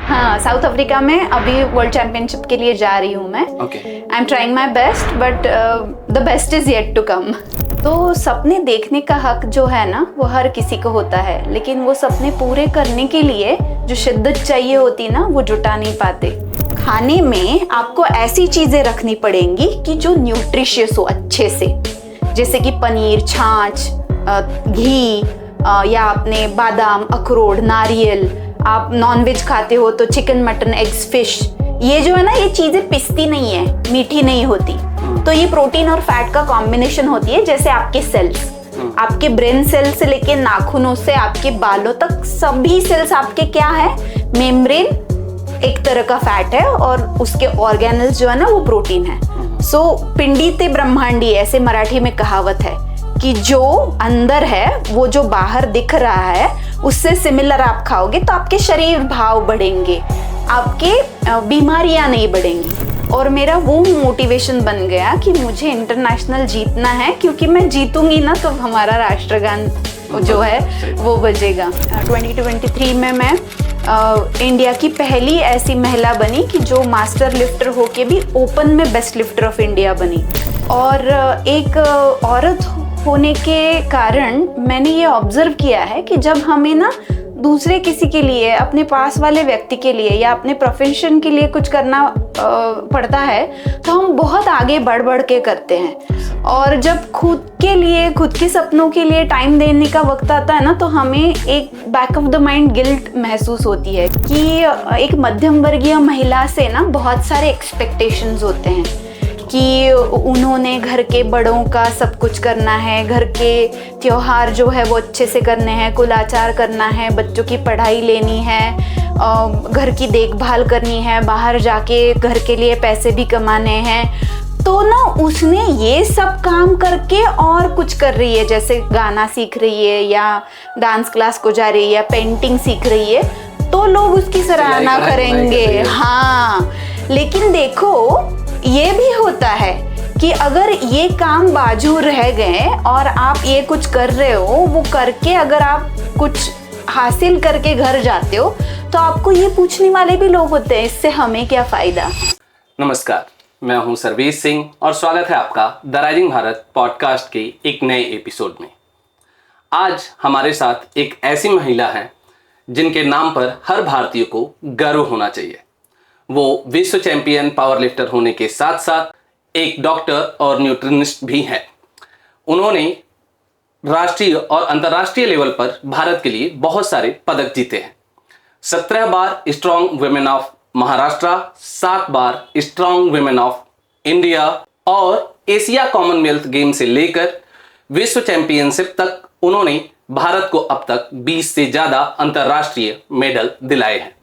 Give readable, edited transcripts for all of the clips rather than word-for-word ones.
हाँ, south Africa में अभी वर्ल्ड चैंपियनशिप के लिए जा रही हूँ मैं। I am trying my best but the best is yet to come. तो सपने देखने का हक जो है ना वो हर किसी को होता है, लेकिन वो सपने पूरे करने के लिए जो शिद्दत चाहिए होती ना वो जुटा नहीं पाते। खाने में आपको ऐसी चीज़ें रखनी पड़ेंगी कि जो न्यूट्रिशियस हो अच्छे से, जैसे कि पनीर, छाछ, घी, या आपने बादाम, अखरोट, नारियल। आप नॉनवेज खाते हो तो चिकन, मटन, एग्स, फिश। ये जो है ना ये चीज़ें पिसती नहीं है, मीठी नहीं होती। तो ये प्रोटीन और फैट का कॉम्बिनेशन होती है। जैसे आपके सेल्स, आपके ब्रेन सेल से लेके नाखूनों से आपके बालों तक सभी सेल्स आपके क्या है, मेम्ब्रेन एक तरह का फैट है और उसके ऑर्गेनल्स जो है ना वो प्रोटीन है। सो पिंडी ते ब्रह्मांडी ऐसे मराठी में कहावत है कि जो अंदर है वो जो बाहर दिख रहा है उससे सिमिलर आप खाओगे तो आपके शरीर भाव बढ़ेंगे, आपके बीमारियां नहीं बढ़ेंगी। और मेरा वो मोटिवेशन बन गया कि मुझे इंटरनेशनल जीतना है, क्योंकि मैं जीतूंगी ना तो हमारा राष्ट्रगान जो है वो बजेगा। 2023 में मैं इंडिया की पहली ऐसी महिला बनी कि जो मास्टर लिफ्टर होके भी ओपन में बेस्ट लिफ्टर ऑफ इंडिया बनी। और एक औरत होने के कारण मैंने ये ऑब्जर्व किया है कि जब हमें ना दूसरे किसी के लिए, अपने पास वाले व्यक्ति के लिए या अपने प्रोफेशन के लिए कुछ करना पड़ता है तो हम बहुत आगे बढ़ बढ़ के करते हैं। और जब खुद के लिए, खुद के सपनों के लिए टाइम देने का वक्त आता है ना तो हमें एक back of the mind guilt महसूस होती है कि एक मध्यम वर्गीय महिला से ना बहुत सारे एक्सपेक्टेशंस होते हैं कि उन्होंने घर के बड़ों का सब कुछ करना है, घर के त्योहार जो है वो अच्छे से करने हैं, कुलाचार करना है, बच्चों की पढ़ाई लेनी है, घर की देखभाल करनी है, बाहर जाके घर के लिए पैसे भी कमाने हैं। तो ना उसने ये सब काम करके और कुछ कर रही है, जैसे गाना सीख रही है या डांस क्लास को जा रही है या पेंटिंग सीख रही है, तो लोग उसकी सराहना करेंगे। हाँ, लेकिन देखो ये भी होता है कि अगर ये काम बाजू रह गए और आप ये कुछ कर रहे हो, वो करके अगर आप कुछ हासिल करके घर जाते हो तो आपको ये पूछने वाले भी लोग होते हैं, इससे हमें क्या फायदा। नमस्कार, मैं हूं सर्वेश सिंह और स्वागत है आपका द राइजिंग भारत पॉडकास्ट के एक नए एपिसोड में। आज हमारे साथ एक ऐसी महिला है जिनके नाम पर हर भारतीय को गर्व होना चाहिए। वो विश्व चैंपियन पावर लिफ्टर होने के साथ साथ एक डॉक्टर और न्यूट्रिशनिस्ट भी हैं। उन्होंने राष्ट्रीय और अंतर्राष्ट्रीय लेवल पर भारत के लिए बहुत सारे पदक जीते हैं। 17 बार स्ट्रॉन्ग वुमेन ऑफ महाराष्ट्र, 7 बार स्ट्रॉन्ग वुमेन ऑफ इंडिया और एशिया कॉमनवेल्थ गेम से लेकर विश्व चैंपियनशिप तक उन्होंने भारत को अब तक 20 से ज़्यादा अंतर्राष्ट्रीय मेडल दिलाए हैं।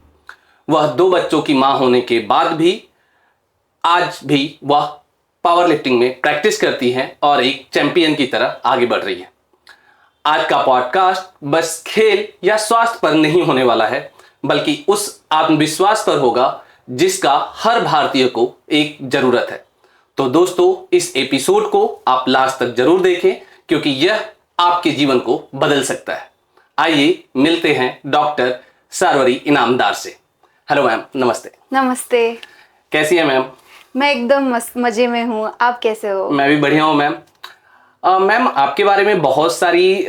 वह 2 बच्चों की मां होने के बाद भी आज भी वह पावर लिफ्टिंग में प्रैक्टिस करती हैं और एक चैंपियन की तरह आगे बढ़ रही है। आज का पॉडकास्ट बस खेल या स्वास्थ्य पर नहीं होने वाला है, बल्कि उस आत्मविश्वास पर होगा जिसका हर भारतीय को एक जरूरत है। तो दोस्तों, इस एपिसोड को आप लास्ट तक जरूर देखें, क्योंकि यह आपके जीवन को बदल सकता है। आइए मिलते हैं डॉक्टर सार्वरी इनामदार से। हेलो मैम, नमस्ते। नमस्ते। कैसी है मैम? मैं एकदम मस्त मजे में हूँ, आप कैसे हो? मैं भी बढ़िया हूँ मैम। मैम, आपके बारे में बहुत सारी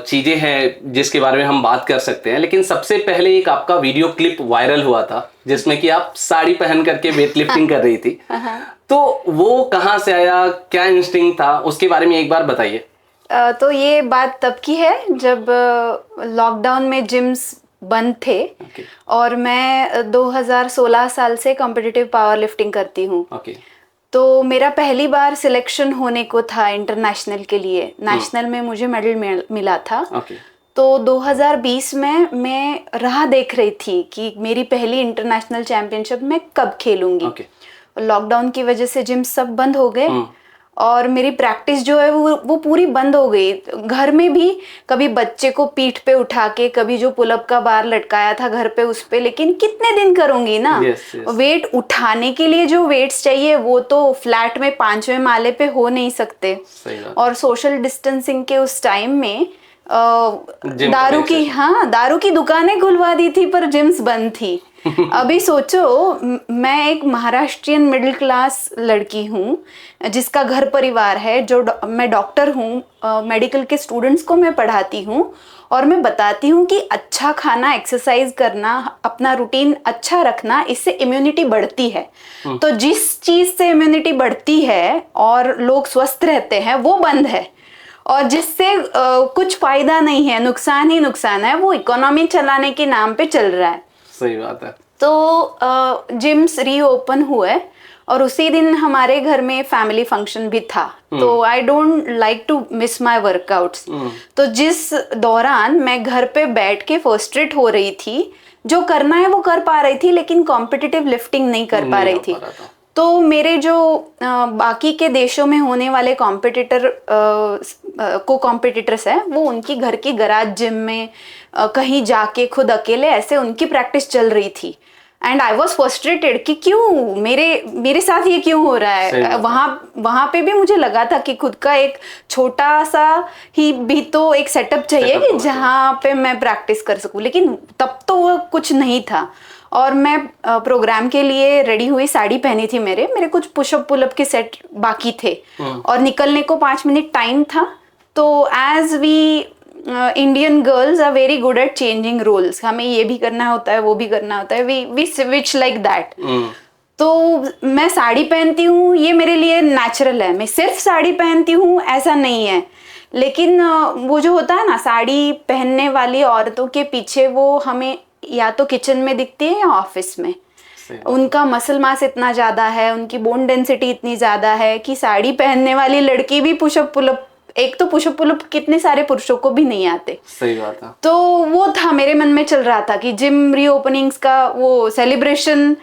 चीज़ें हैं जिसके बारे में हम बात कर सकते हैं, लेकिन सबसे पहले एक आपका वीडियो क्लिप वायरल हुआ था जिसमें कि आप साड़ी पहन करके वेट लिफ्टिंग कर रही थी। तो वो कहाँ से आया, क्या इंस्टिंक्ट था, उसके बारे में एक बार बताइए। तो ये बात तब की है जब लॉकडाउन में जिम्स बंद थे। और मैं 2016 साल से कॉम्पिटिटिव पावर लिफ्टिंग करती हूँ। तो मेरा पहली बार सिलेक्शन होने को था इंटरनेशनल के लिए। नेशनल में मुझे मेडल मिला था। तो 2020 में मैं राह देख रही थी कि मेरी पहली इंटरनेशनल चैंपियनशिप मैं कब खेलूंगी। लॉकडाउन की वजह से जिम सब बंद हो गए और मेरी प्रैक्टिस जो है वो पूरी बंद हो गई। घर में भी कभी बच्चे को पीठ पे उठा के, कभी जो पुलअप का बार लटकाया था घर पे उस पे, लेकिन कितने दिन करूंगी ना। वेट उठाने के लिए जो वेट्स चाहिए वो तो फ्लैट में 5वें माले पे हो नहीं सकते। और सोशल डिस्टेंसिंग के उस टाइम में दारू की दुकानें खुलवा दी थी पर जिम्स बंद थी। अभी सोचो, मैं एक महाराष्ट्रियन मिडिल क्लास लड़की हूँ जिसका घर परिवार है, मैं डॉक्टर हूँ, मेडिकल के स्टूडेंट्स को मैं पढ़ाती हूँ और मैं बताती हूँ कि अच्छा खाना, एक्सरसाइज करना, अपना रूटीन अच्छा रखना, इससे इम्यूनिटी बढ़ती है। तो जिस चीज से इम्यूनिटी बढ़ती है और लोग स्वस्थ रहते हैं वो बंद है, और जिससे कुछ फायदा नहीं है, नुकसान ही नुकसान है, वो इकोनॉमी चलाने के नाम पे चल रहा है। सही बात है। तो जिम्स रीओपन हुए और उसी दिन हमारे घर में फैमिली फंक्शन भी था। तो I don't like to miss my workouts. तो जिस दौरान मैं घर पे बैठ के फ्रस्ट्रेट हो रही थी, जो करना है वो कर पा रही थी लेकिन कॉम्पिटिटिव लिफ्टिंग नहीं कर पा रही थी। तो मेरे जो बाकी के देशों में होने वाले कॉम्पिटिटर्स हैं, वो उनकी घर की गराज जिम में कहीं जाके खुद अकेले ऐसे उनकी प्रैक्टिस चल रही थी। एंड आई वॉज फ्रस्ट्रेटेड कि क्यों मेरे साथ ये क्यों हो रहा है। वहाँ पे भी मुझे लगा था कि खुद का एक छोटा सा ही भी तो एक सेटअप चाहिए कि जहाँ पे मैं प्रैक्टिस कर सकूं, लेकिन तब तो वो कुछ नहीं था। और मैं प्रोग्राम के लिए रेडी हुई, साड़ी पहनी थी, मेरे कुछ पुशअप पुलअप के सेट बाकी थे और निकलने को 5 मिनट टाइम था। तो as we Indian girls are very good at changing roles, हमें ये भी करना होता है, वो भी करना होता है, वी स्विच लाइक दैट। तो मैं साड़ी पहनती हूँ, ये मेरे लिए नेचुरल है। मैं सिर्फ साड़ी पहनती हूँ ऐसा नहीं है, लेकिन वो जो होता है ना, साड़ी पहनने वाली औरतों के पीछे वो हमें या तो किचन में दिखती है या ऑफिस में। उनका मसल मास इतना ज्यादा है, उनकी बोन डेंसिटी इतनी ज्यादा है कि साड़ी पहनने वाली लड़की भी पुशअप पुलअप, एक तो पुशअप पुलअप कितने सारे पुरुषों को भी नहीं आते। सही बात है। तो वो था मेरे मन में चल रहा था कि जिम रीओपनिंग्स का वो सेलिब्रेशन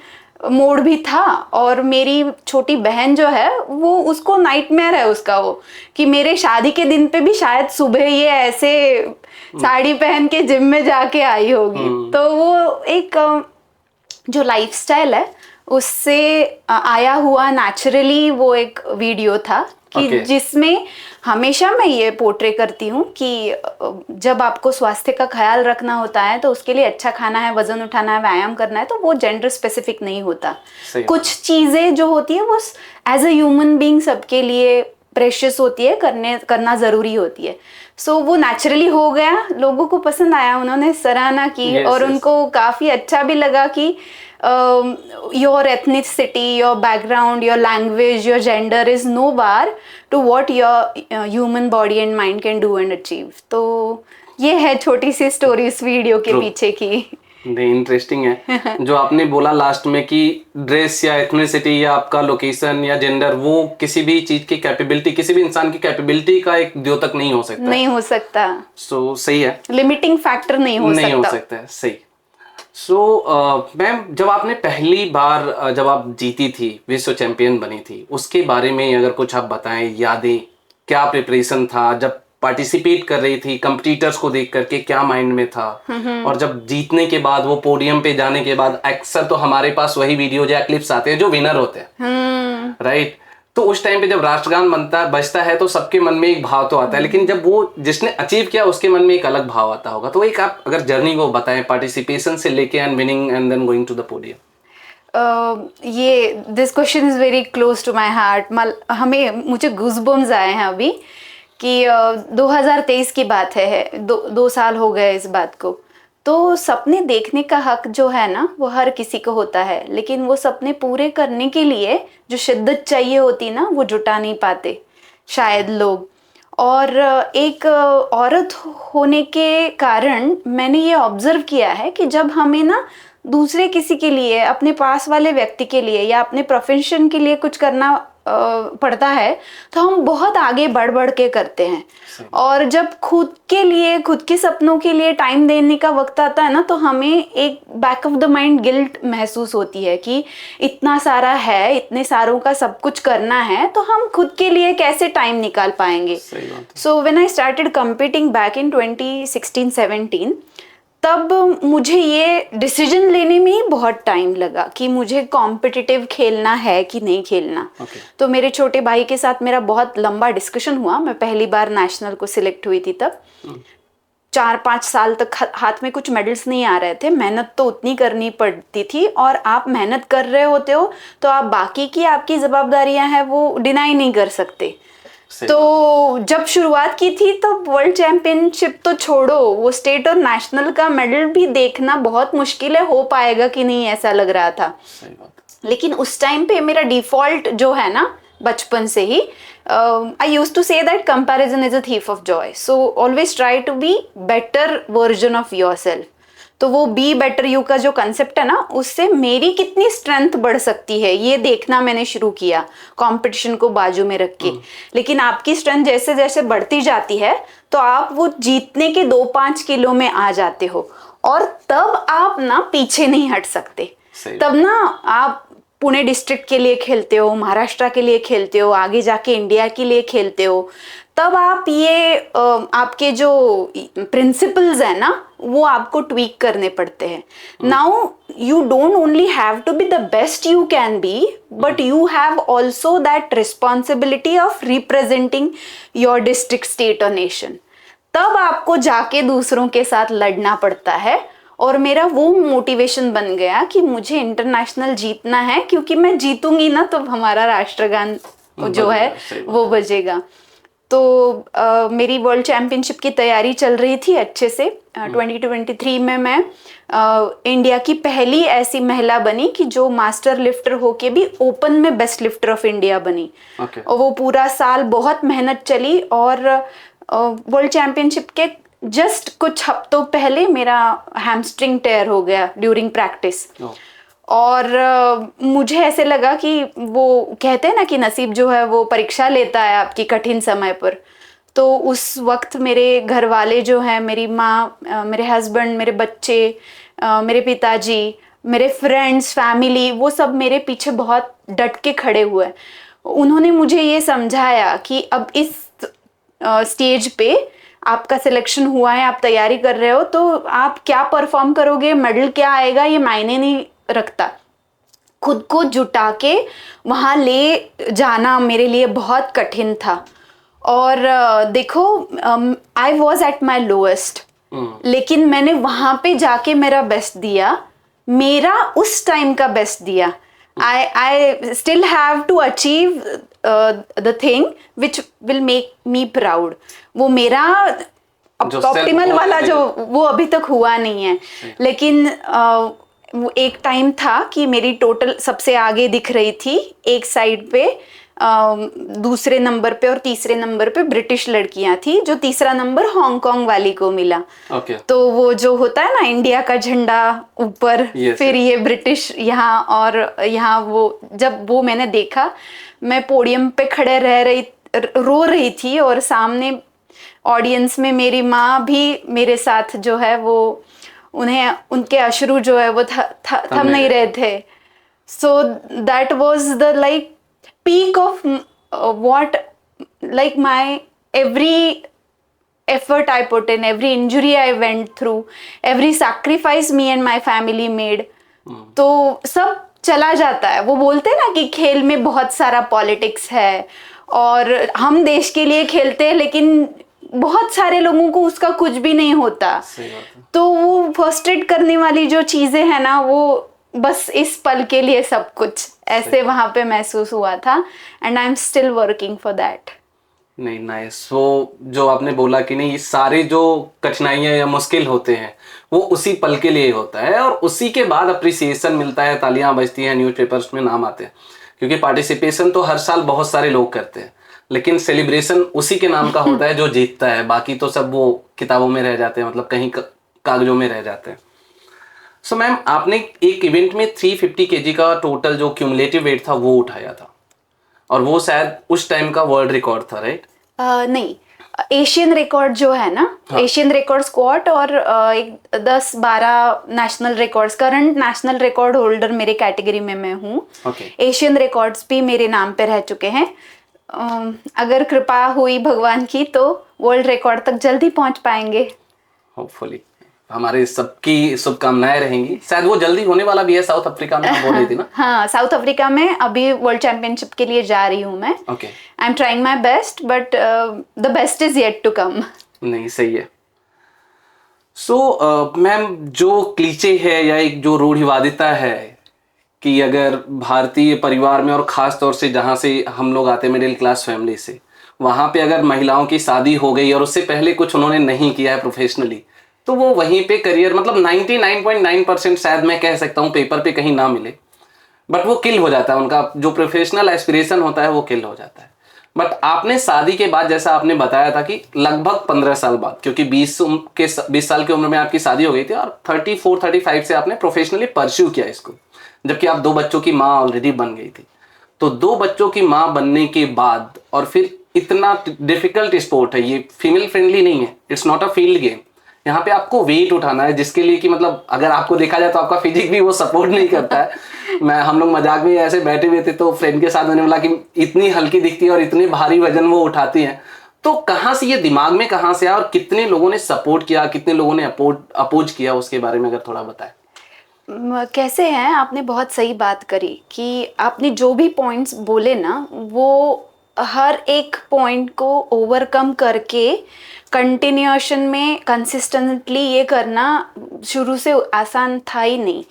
मोड भी था। और मेरी छोटी बहन जो है वो, उसको नाइटमेयर है उसका वो, कि मेरे शादी के दिन पे भी शायद सुबह ये ऐसे साड़ी पहन के जिम में जाके आई होगी। तो वो एक जो लाइफस्टाइल है उससे आया हुआ नेचुरली वो एक वीडियो था कि जिसमें हमेशा मैं ये पोर्ट्रे करती हूँ कि जब आपको स्वास्थ्य का ख्याल रखना होता है तो उसके लिए अच्छा खाना है, वजन उठाना है, व्यायाम करना है, तो वो जेंडर स्पेसिफिक नहीं होता। कुछ चीजें जो होती है वो एज अ ह्यूमन बीइंग सबके लिए प्रेशियस होती है, करना जरूरी होती है। सो वो नेचुरली हो गया, लोगों को पसंद आया, उन्होंने सराहना की और उनको काफी अच्छा भी लगा कि your ethnicity, your background, your language, your gender is no bar to what your human body and mind can do and achieve। तो ये है छोटी सी स्टोरी इस वीडियो के पीछे की। इंटरेस्टिंग है जो आपने बोला लास्ट में कि ड्रेस या एथनिसिटी या आपका लोकेशन या जेंडर, वो किसी भी चीज की कैपेबिलिटी, किसी भी इंसान की कैपेबिलिटी का एक द्योतक नहीं हो सकता। नहीं हो सकता। सो सही है, लिमिटिंग फैक्टर नहीं हो सकता है। सही। सो मैम, जब आपने पहली बार जब आप जीती थी, विश्व चैंपियन बनी थी, उसके बारे में अगर कुछ आप बताएं, यादें, क्या प्रिपरेशन था, जब पार्टिसिपेट कर रही थी, कंपटीटर्स को देख करके क्या माइंड में था, और जब जीतने के बाद वो पोडियम पे जाने के बाद अक्सर तो हमारे पास वही वीडियो या क्लिप्स आते हैं जो विनर होते हैं, राइट? तो उस टाइम पे जब राष्ट्रगान बजता है तो सबके मन में एक भाव तो आता है, लेकिन जब वो जिसने अचीव किया उसके मन में एक अलग भाव आता होगा। तो एक आप अगर जर्नी को बताएं, पार्टिसिपेशन से लेके and winning and then going to the podium. ये this question is very close to my heart. मुझे गूज़बम्स आए हैं अभी कि 2023 की बात है, 2 साल हो गए इस बात को। तो सपने देखने का हक जो है ना, वो हर किसी को होता है, लेकिन वो सपने पूरे करने के लिए जो शिद्दत चाहिए होती ना, वो जुटा नहीं पाते शायद लोग। और एक औरत होने के कारण मैंने ये ऑब्जर्व किया है कि जब हमें ना दूसरे किसी के लिए, अपने पास वाले व्यक्ति के लिए या अपने प्रोफेशन के लिए कुछ करना पड़ता है तो हम बहुत आगे बढ़ के करते हैं। और जब खुद के लिए, खुद के सपनों के लिए टाइम देने का वक्त आता है ना, तो हमें एक back of the mind guilt महसूस होती है कि इतना सारा है, इतने सारों का सब कुछ करना है, तो हम खुद के लिए कैसे टाइम निकाल पाएंगे। So when I started competing back in 2016-17, तब मुझे ये डिसीजन लेने में ही बहुत टाइम लगा कि मुझे कॉम्पिटिटिव खेलना है कि नहीं खेलना। तो मेरे छोटे भाई के साथ मेरा बहुत लंबा डिस्कशन हुआ। मैं पहली बार नेशनल को सिलेक्ट हुई थी तब। 4-5 साल तक हाथ में कुछ मेडल्स नहीं आ रहे थे, मेहनत तो उतनी करनी पड़ती थी, और आप मेहनत कर रहे होते हो तो आप बाकी की आपकी जवाबदारियां हैं वो डिनाई नहीं कर सकते। तो जब शुरुआत की थी तो वर्ल्ड चैंपियनशिप तो छोड़ो, वो स्टेट और नेशनल का मेडल भी देखना बहुत मुश्किल है, हो पाएगा कि नहीं ऐसा लग रहा था। सही बात। लेकिन उस टाइम पे मेरा डिफॉल्ट जो है ना बचपन से ही, I use to say that comparison is a thief of joy, so always try to be better version of yourself. तो वो बी बेटर यू का जो कंसेप्ट है ना, उससे मेरी कितनी स्ट्रेंथ बढ़ सकती है ये देखना मैंने शुरू किया कंपटीशन को बाजू में रख के। लेकिन आपकी स्ट्रेंथ जैसे जैसे बढ़ती जाती है तो आप वो जीतने के 2-5 किलो में आ जाते हो, और तब आप ना पीछे नहीं हट सकते। तब ना आप पुणे डिस्ट्रिक्ट के लिए खेलते हो, महाराष्ट्र के लिए खेलते हो, आगे जाके इंडिया के लिए खेलते हो, तब आप ये आपके जो प्रिंसिपल्स है ना वो आपको ट्वीक करने पड़ते हैं। Now you don't only have to be the best you can be, but you have also that responsibility of representing your district, state और नेशन। तब आपको जाके दूसरों के साथ लड़ना पड़ता है, और मेरा वो मोटिवेशन बन गया कि मुझे इंटरनेशनल जीतना है, क्योंकि मैं जीतूंगी ना तो हमारा राष्ट्रगान जो है वो बजेगा। तो मेरी वर्ल्ड चैंपियनशिप की तैयारी चल रही थी अच्छे से। 2023 में मैं इंडिया की पहली ऐसी महिला बनी कि जो मास्टर लिफ्टर होके भी ओपन में बेस्ट लिफ्टर ऑफ इंडिया बनी। और वो पूरा साल बहुत मेहनत चली, और वर्ल्ड चैंपियनशिप के जस्ट कुछ हफ्तों पहले मेरा हैमस्ट्रिंग टेयर हो गया ड्यूरिंग प्रैक्टिस। और मुझे ऐसे लगा कि वो कहते हैं ना कि नसीब जो है वो परीक्षा लेता है आपकी कठिन समय पर। तो उस वक्त मेरे घर वाले जो हैं, मेरी माँ, मेरे हस्बैंड, मेरे बच्चे, मेरे पिताजी, मेरे फ्रेंड्स, फैमिली, वो सब मेरे पीछे बहुत डट के खड़े हुए। उन्होंने मुझे ये समझाया कि अब इस स्टेज पे आपका सिलेक्शन हुआ है, आप तैयारी कर रहे हो, तो आप क्या परफॉर्म करोगे, मेडल क्या आएगा, ये मायने नहीं रखता। खुद को जुटा के वहाँ ले जाना मेरे लिए बहुत कठिन था। और देखो, I was at my lowest, लेकिन मैंने वहाँ पे जाके मेरा बेस्ट दिया, मेरा उस टाइम का बेस्ट दिया। I still have to achieve the thing which will make me proud. वो मेरा ऑप्टिमल वाला जो वो अभी तक हुआ नहीं है, लेकिन वो एक टाइम था कि मेरी टोटल सबसे आगे दिख रही थी एक साइड पे, दूसरे नंबर पे और तीसरे नंबर पे ब्रिटिश लड़कियां थी, जो तीसरा नंबर हांगकांग वाली को मिला। तो वो जो होता है ना इंडिया का झंडा ऊपर, फिर ये ब्रिटिश यहाँ, और यहाँ वो जब वो मैंने देखा, मैं पोडियम पे खड़े रो रही थी, और सामने ऑडियंस में मेरी माँ भी मेरे साथ जो है वो उन्हें उनके अश्रु जो है वो थम नहीं रहे थे। So that was the like peak of what, like my every effort I put in, every injury I went through, every sacrifice me and my family made, तो सब चला जाता है। वो बोलते हैं ना कि खेल में बहुत सारा पॉलिटिक्स है, और हम देश के लिए खेलते हैं, लेकिन बहुत सारे लोगों को उसका कुछ भी नहीं होता। तो वो फ्रस्ट्रेट करने वाली जो चीजें हैं ना, वो बस इस पल के लिए सब कुछ ऐसे वहां पे महसूस हुआ था, and I am still working for that. नहीं, नाइस। वो जो आपने बोला कि नहीं, ये सारे जो कठिनाइयां या मुश्किल होते हैं वो उसी पल के लिए होता है, और उसी के बाद अप्रिसिएशन मिलता है, तालियां बजती हैं, न्यूज़पेपर्स में नाम आते हैं। क्योंकि पार्टिसिपेशन तो हर साल बहुत सारे लोग करते हैं, लेकिन सेलिब्रेशन उसी के नाम का होता है जो जीतता है। बाकी तो सब वो किताबों में रह जाते हैं, मतलब कहीं कागजों में रह जाते हैं। सो मैम, आपने एक इवेंट में 350 kg का टोटल जो क्यूमुलेटिव वेट था वो उठाया था, और वो शायद उस टाइम का वर्ल्ड रिकॉर्ड था, राइट? नहीं, एशियन रिकॉर्ड जो है ना, एशियन रिकॉर्ड स्क्वाट, और 10-12 national records. Current national record holder मेरे कैटेगरी में मैं हूँ। एशियन रिकॉर्ड्स भी मेरे नाम पे रह चुके हैं। अगर कृपा हुई भगवान की तो वर्ल्ड रिकॉर्ड तक जल्दी पहुंच पाएंगे, होपफुली। हमारे सबकी शुभकामनाएं रहेंगी। शायद वो जल्दी होने वाला भी है, साउथ अफ्रीका में बोल रही थी ना? हाँ, साउथ अफ्रीका में अभी वर्ल्ड चैंपियनशिप के लिए जा रही हूँ मैं। I am trying my best, but the best is yet to come. नहीं, सही है। मैम, जो क्लीचे है या एक जो रूढ़िवादिता है कि अगर भारतीय परिवार में और ख़ास तौर से जहाँ से हम लोग आते हैं मिडिल क्लास फैमिली से, वहाँ पे अगर महिलाओं की शादी हो गई और उससे पहले कुछ उन्होंने नहीं किया है प्रोफेशनली, तो वो वहीं पे करियर, मतलब 99.9% शायद मैं कह सकता हूँ पेपर पे कहीं ना मिले, बट वो किल हो जाता है, उनका जो प्रोफेशनल एस्पिरेशन होता है वो किल हो जाता है। बट आपने शादी के बाद, जैसा आपने बताया था कि लगभग 15 साल बाद, क्योंकि 20 साल की उम्र में आपकी शादी हो गई थी और 34-35 से आपने प्रोफेशनली परस्यू किया इसको, जबकि आप 2 बच्चों की माँ ऑलरेडी बन गई थी। तो 2 बच्चों की माँ बनने के बाद और फिर इतना डिफिकल्ट स्पोर्ट है ये, फीमेल फ्रेंडली नहीं है, it's not a field game. यहाँ पे आपको वेट उठाना है, जिसके लिए कि मतलब अगर आपको देखा जाए तो आपका फिजिक भी वो सपोर्ट नहीं करता है। हम लोग मजाक में ऐसे बैठे हुए थे तो फ्रेंड के साथ मैंने बोला कि इतनी हल्की दिखती है और इतनी भारी वजन वो उठाती है, तो कहाँ से ये दिमाग में कहाँ से आया और कितने लोगों ने सपोर्ट किया, कितने लोगों ने अपोज किया, उसके बारे में अगर थोड़ा बताएं। कैसे हैं, आपने बहुत सही बात करी कि आपने जो भी पॉइंट्स बोले ना, वो हर एक पॉइंट को ओवरकम करके कंटिन्यूएशन में कंसिस्टेंटली ये करना शुरू से आसान था ही नहीं।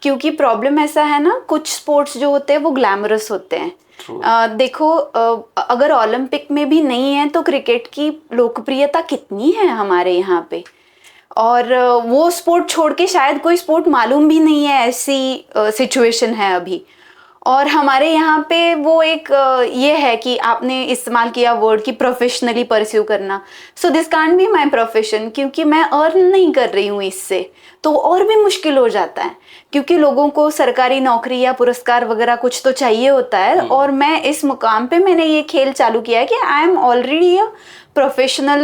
क्योंकि प्रॉब्लम ऐसा है ना, कुछ स्पोर्ट्स जो होते हैं वो ग्लैमरस होते हैं। देखो, अगर ओलंपिक में भी नहीं है तो क्रिकेट की लोकप्रियता कितनी है हमारे यहाँ पे, और वो स्पोर्ट छोड़ के शायद कोई स्पोर्ट मालूम भी नहीं है, ऐसी सिचुएशन है अभी। और हमारे यहाँ पे वो एक ये है कि आपने इस्तेमाल किया वर्ड कि प्रोफेशनली परस्यू करना, so this can't be my profession, क्योंकि मैं अर्न नहीं कर रही हूँ इससे, तो और भी मुश्किल हो जाता है। क्योंकि लोगों को सरकारी नौकरी या पुरस्कार वगैरह कुछ तो चाहिए होता है, और मैं इस मुकाम पे मैंने ये खेल चालू किया है कि I am already a professional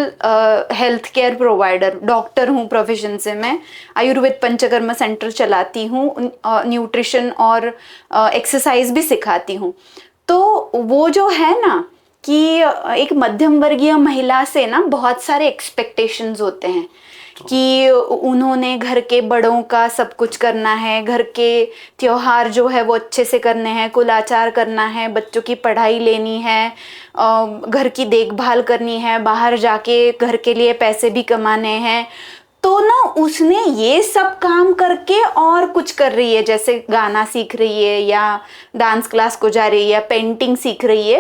health care provider, doctor हूँ प्रोफेशन से। मैं आयुर्वेद पंचकर्म सेंटर चलाती हूँ, न्यूट्रिशन और एक्सरसाइज भी सिखाती हूँ। तो वो जो है ना कि एक मध्यम वर्गीय महिला से ना बहुत सारे एक्सपेक्टेशंस होते हैं कि उन्होंने घर के बड़ों का सब कुछ करना है, घर के त्योहार जो है वो अच्छे से करने हैं, कुल आचार करना है, बच्चों की पढ़ाई लेनी है, घर की देखभाल करनी है, बाहर जाके घर के लिए पैसे भी कमाने हैं। तो ना उसने ये सब काम करके और कुछ कर रही है, जैसे गाना सीख रही है या डांस क्लास को जा रही है या पेंटिंग सीख रही है,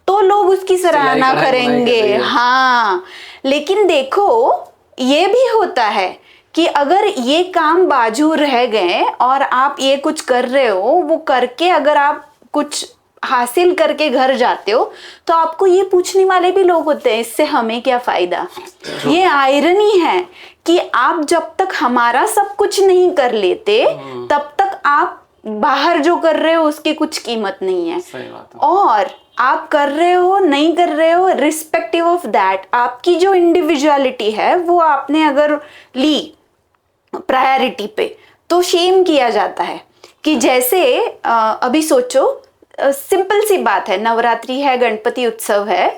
तो लोग उसकी सराहना करेंगे। हाँ, लेकिन देखो ये भी होता है कि अगर ये काम बाजू रह गए और आप ये कुछ कर रहे हो, वो करके अगर आप कुछ हासिल करके घर जाते हो तो आपको ये पूछने वाले भी लोग होते हैं, इससे हमें क्या फायदा। ये आयरनी है कि आप जब तक हमारा सब कुछ नहीं कर लेते तब तक आप बाहर जो कर रहे हो उसकी कुछ कीमत नहीं है। सही बात है। और आप कर रहे हो नहीं कर रहे हो, रिस्पेक्टिव ऑफ दैट, आपकी जो इंडिविजुअलिटी है वो आपने अगर ली प्रायोरिटी पे तो शेम किया जाता है। कि जैसे अभी सोचो, सिंपल सी बात है, नवरात्रि है, गणपति उत्सव है,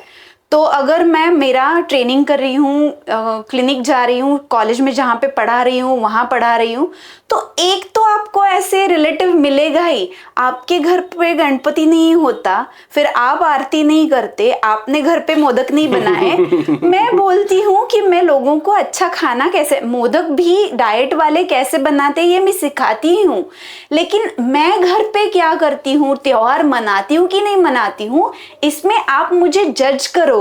तो अगर मैं मेरा ट्रेनिंग कर रही हूँ, क्लिनिक जा रही हूँ, कॉलेज में जहाँ पे पढ़ा रही हूँ वहाँ पढ़ा रही हूँ, तो एक तो आपको ऐसे रिलेटिव मिलेगा ही। आपके घर पे गणपति नहीं होता, फिर आप आरती नहीं करते, आपने घर पे मोदक नहीं बनाए। मैं बोलती हूँ कि मैं लोगों को अच्छा खाना कैसे, मोदक भी डाइट वाले कैसे बनाते ये मैं सिखाती हूँ, लेकिन मैं घर पे क्या करती हूँ, त्योहार मनाती हूँ कि नहीं मनाती हूँ, इसमें आप मुझे जज करोगे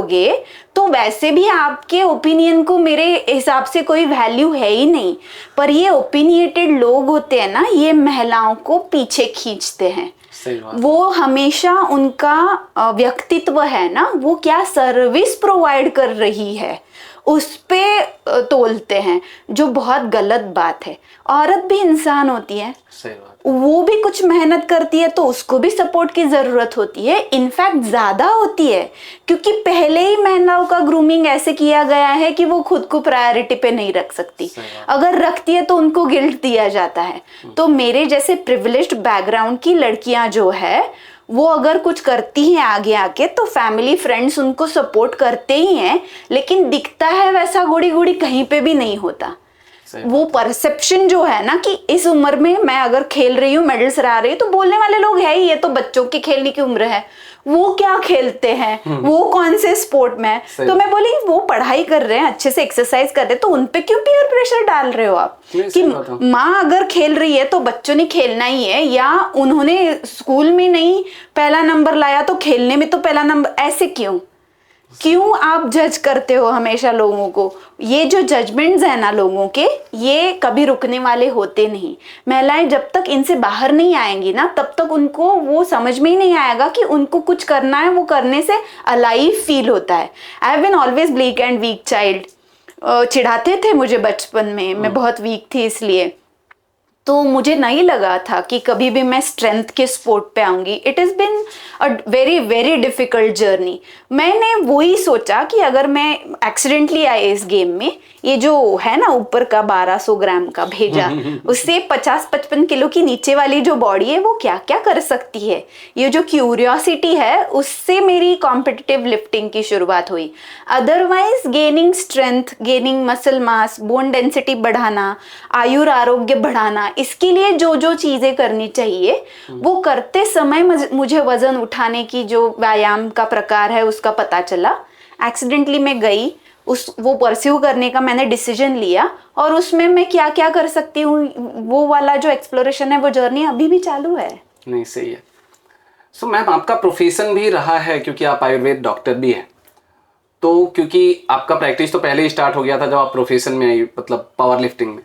तो वैसे भी आपके ओपिनियन को मेरे हिसाब से कोई वैल्यू है ही नहीं। पर ये ओपिनियटेड लोग होते हैं ना, ये महिलाओं को पीछे खींचते हैं। वो हमेशा उनका व्यक्तित्व है ना, वो क्या सर्विस प्रोवाइड कर रही है उस पे तोलते हैं, जो बहुत गलत बात है। औरत भी इंसान होती है, सही बात। वो भी कुछ मेहनत करती है तो उसको भी सपोर्ट की जरूरत होती है, इनफैक्ट ज्यादा होती है, क्योंकि पहले ही महिलाओं का ग्रूमिंग ऐसे किया गया है कि वो खुद को प्रायोरिटी पे नहीं रख सकती। अगर रखती है तो उनको गिल्ट दिया जाता है। तो मेरे जैसे प्रिविलेज्ड बैकग्राउंड की लड़कियां जो है वो अगर कुछ करती हैं आगे आके तो फैमिली फ्रेंड्स उनको सपोर्ट करते ही हैं, लेकिन दिखता है वैसा गोड़ी गोड़ी कहीं पे भी नहीं होता। वो परसेप्शन जो है ना कि इस उम्र में मैं अगर खेल रही हूँ, मेडल्स ला रही हूँ, तो बोलने वाले लोग है ही, ये तो बच्चों की खेलने की उम्र है, वो क्या खेलते हैं, वो कौन से स्पोर्ट में है। तो मैं बोली वो पढ़ाई कर रहे हैं, अच्छे से एक्सरसाइज कर रहे हैं, तो उनपे क्यों पीयर प्रेशर डाल रहे हो आप कि माँ अगर खेल रही है तो बच्चों ने खेलना ही है, या उन्होंने स्कूल में नहीं पहला नंबर लाया तो खेलने में तो पहला नंबर, ऐसे क्यों आप जज करते हो हमेशा लोगों को। ये जो जजमेंट्स है ना लोगों के, ये कभी रुकने वाले होते नहीं। महिलाएं जब तक इनसे बाहर नहीं आएंगी ना, तब तक उनको वो समझ में ही नहीं आएगा कि उनको कुछ करना है, वो करने से अलाइव फील होता है। I have been always bleak and weak child. चिढ़ाते थे मुझे बचपन में, मैं बहुत वीक थी, इसलिए तो मुझे नहीं लगा था कि कभी भी मैं स्ट्रेंथ के स्पोर्ट पे आऊंगी। It is been a very very difficult journey. मैंने वही सोचा कि अगर मैं एक्सीडेंटली आई इस गेम में, ये जो है ना ऊपर का 1200 ग्राम का भेजा, उससे 50-55 किलो की नीचे वाली जो बॉडी है वो क्या क्या कर सकती है, ये जो क्यूरियोसिटी है, उससे मेरी कॉम्पिटिटिव लिफ्टिंग की शुरुआत हुई। Otherwise gaining strength, gaining muscle mass, bone density बढ़ाना, आयुर आरोग्य बढ़ाना, इसके लिए जो जो चीजें करनी चाहिए वो करते समय मुझे वजन उठाने की जो व्यायाम का प्रकार है उसका पता चला। एक्सीडेंटली मैं गई, वो परस्यू करने का मैंने डिसीजन लिया, और उसमें मैं क्या क्या कर सकती हूँ, वो वाला जो एक्सप्लोरेशन है, वो जर्नी अभी भी चालू है। नहीं, सही है। सो मैम, आपका प्रोफेशन भी रहा है क्योंकि आप आयुर्वेद डॉक्टर भी हैं, तो क्योंकि आपका प्रैक्टिस तो पहले ही स्टार्ट हो गया था जब आप प्रोफेशन में आई, मतलब पावर लिफ्टिंग में,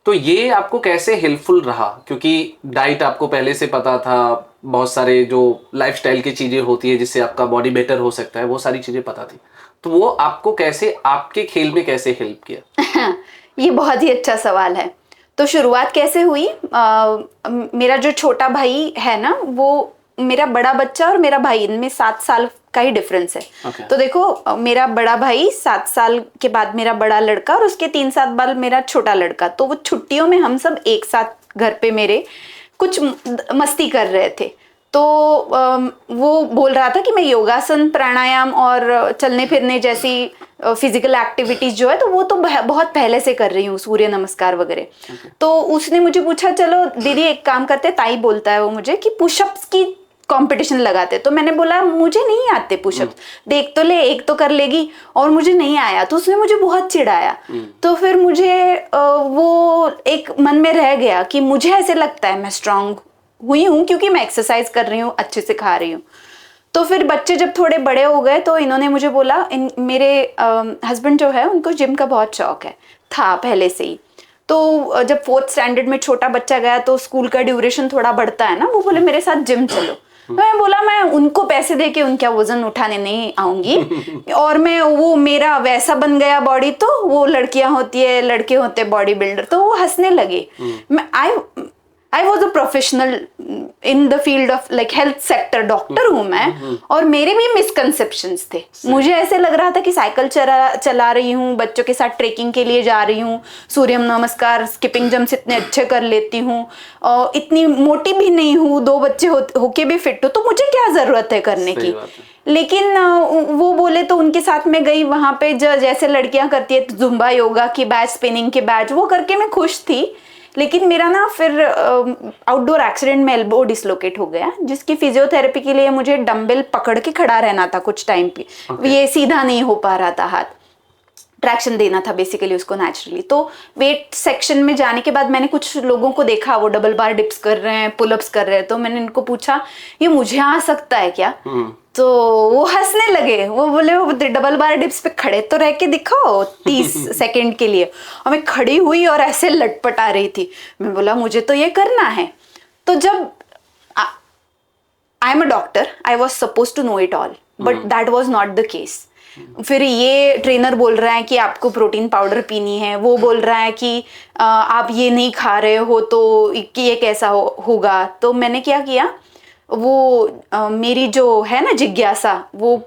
तो ये आपको कैसे हेल्पफुल रहा? क्योंकि डाइट आपको पहले से पता था, बहुत सारे जो लाइफस्टाइल की चीज़ें होती है जिससे आपका बॉडी बेटर हो सकता है, वो सारी चीज़ें पता थी, तो वो आपको कैसे, आपके खेल में कैसे हेल्प किया? ये बहुत ही अच्छा सवाल है। तो शुरुआत कैसे हुई? मेरा जो छोटा भाई है ना, वो मेरा बड़ा बच्चा और मेरा भाई, इनमें 7 साल का ही डिफरेंस है। तो देखो, मेरा बड़ा भाई 7 साल के बाद मेरा बड़ा लड़का, और उसके 3 साल बाद मेरा छोटा लड़का। तो वो छुट्टियों में हम सब एक साथ घर पे मेरे कुछ मस्ती कर रहे थे। तो वो बोल रहा था कि मैं योगासन, प्राणायाम और चलने फिरने जैसी फिजिकल एक्टिविटीज जो है, तो वो तो बहुत पहले से कर रही हूँ, सूर्य नमस्कार वगैरह। तो उसने मुझे पूछा, चलो दीदी एक काम करते, ताई बोलता है वो मुझे, कि पुशअप्स की कंपटीशन लगाते। तो मैंने बोला मुझे नहीं आते पुशअप्स, देख तो ले, एक तो कर लेगी, और मुझे नहीं आया। तो उसने मुझे बहुत चिढ़ाया। तो फिर मुझे वो एक मन में रह गया कि मुझे ऐसे लगता है मैं स्ट्रांग हुई हूँ क्योंकि मैं एक्सरसाइज कर रही हूँ, अच्छे से खा रही हूँ। तो फिर बच्चे जब थोड़े बड़े हो गए तो इन्होंने मुझे बोला, मेरे हस्बैंड जो है उनको जिम का बहुत शौक है, था पहले से ही। तो जब 4th स्टैंडर्ड में छोटा बच्चा गया तो स्कूल का ड्यूरेशन थोड़ा बढ़ता है ना, वो बोले मेरे साथ जिम चलो। तो मैं बोला मैं उनको पैसे दे के उनका वजन उठाने नहीं आऊंगी, और मैं वो मेरा वैसा बन गया बॉडी, तो वो लड़कियां होती है, लड़के होते बॉडी बिल्डर, तो वो हंसने लगे। I was a professional in the field of like health sector, doctor हूँ मैं, और मेरे भी मिसकंसेप्शंस थे। मुझे ऐसे लग रहा था कि साइकिल चला रही हूँ, बच्चों के साथ ट्रेकिंग के लिए जा रही हूँ, सूर्य नमस्कार, स्किपिंग जंप्स इतने अच्छे कर लेती हूँ, और इतनी मोटी भी नहीं हूँ, 2 बच्चे होके भी फिट हूँ, तो मुझे क्या जरूरत है करने की। लेकिन वो बोले, तो उनके साथ में गई, वहां पे जैसे लड़कियां करती है जुम्बा योगा की बैच, स्पिनिंग के बैच, वो करके मैं खुश थी। लेकिन मेरा ना फिर आउटडोर एक्सीडेंट में एल्बो डिसलोकेट हो गया, जिसकी फिजियोथेरेपी के लिए मुझे डंबल पकड़ के खड़ा रहना था कुछ टाइम पे। ये सीधा नहीं हो पा रहा था, हाथ ट्रैक्शन देना था बेसिकली उसको नेचुरली। तो वेट सेक्शन में जाने के बाद मैंने कुछ लोगों को देखा, वो डबल बार डिप्स कर रहे हैं, पुलअप्स कर रहे हैं, तो मैंने इनको पूछा ये मुझे आ सकता है क्या? तो वो हंसने लगे, वो बोले वो डबल बार डिप्स पे खड़े तो रह के दिखाओ 30 सेकंड के लिए। और मैं खड़ी हुई और ऐसे लटपटा रही थी। मैं बोला मुझे तो ये करना है। तो जब I am a doctor, I was suppose to know it all, but that was not the case. फिर ये ट्रेनर बोल रहा है कि आपको प्रोटीन पाउडर पीनी है, वो बोल रहा है कि आप ये नहीं खा रहे हो तो ये कैसा होगा। तो मैंने क्या किया, वो मेरी जो है ना जिज्ञासा, वो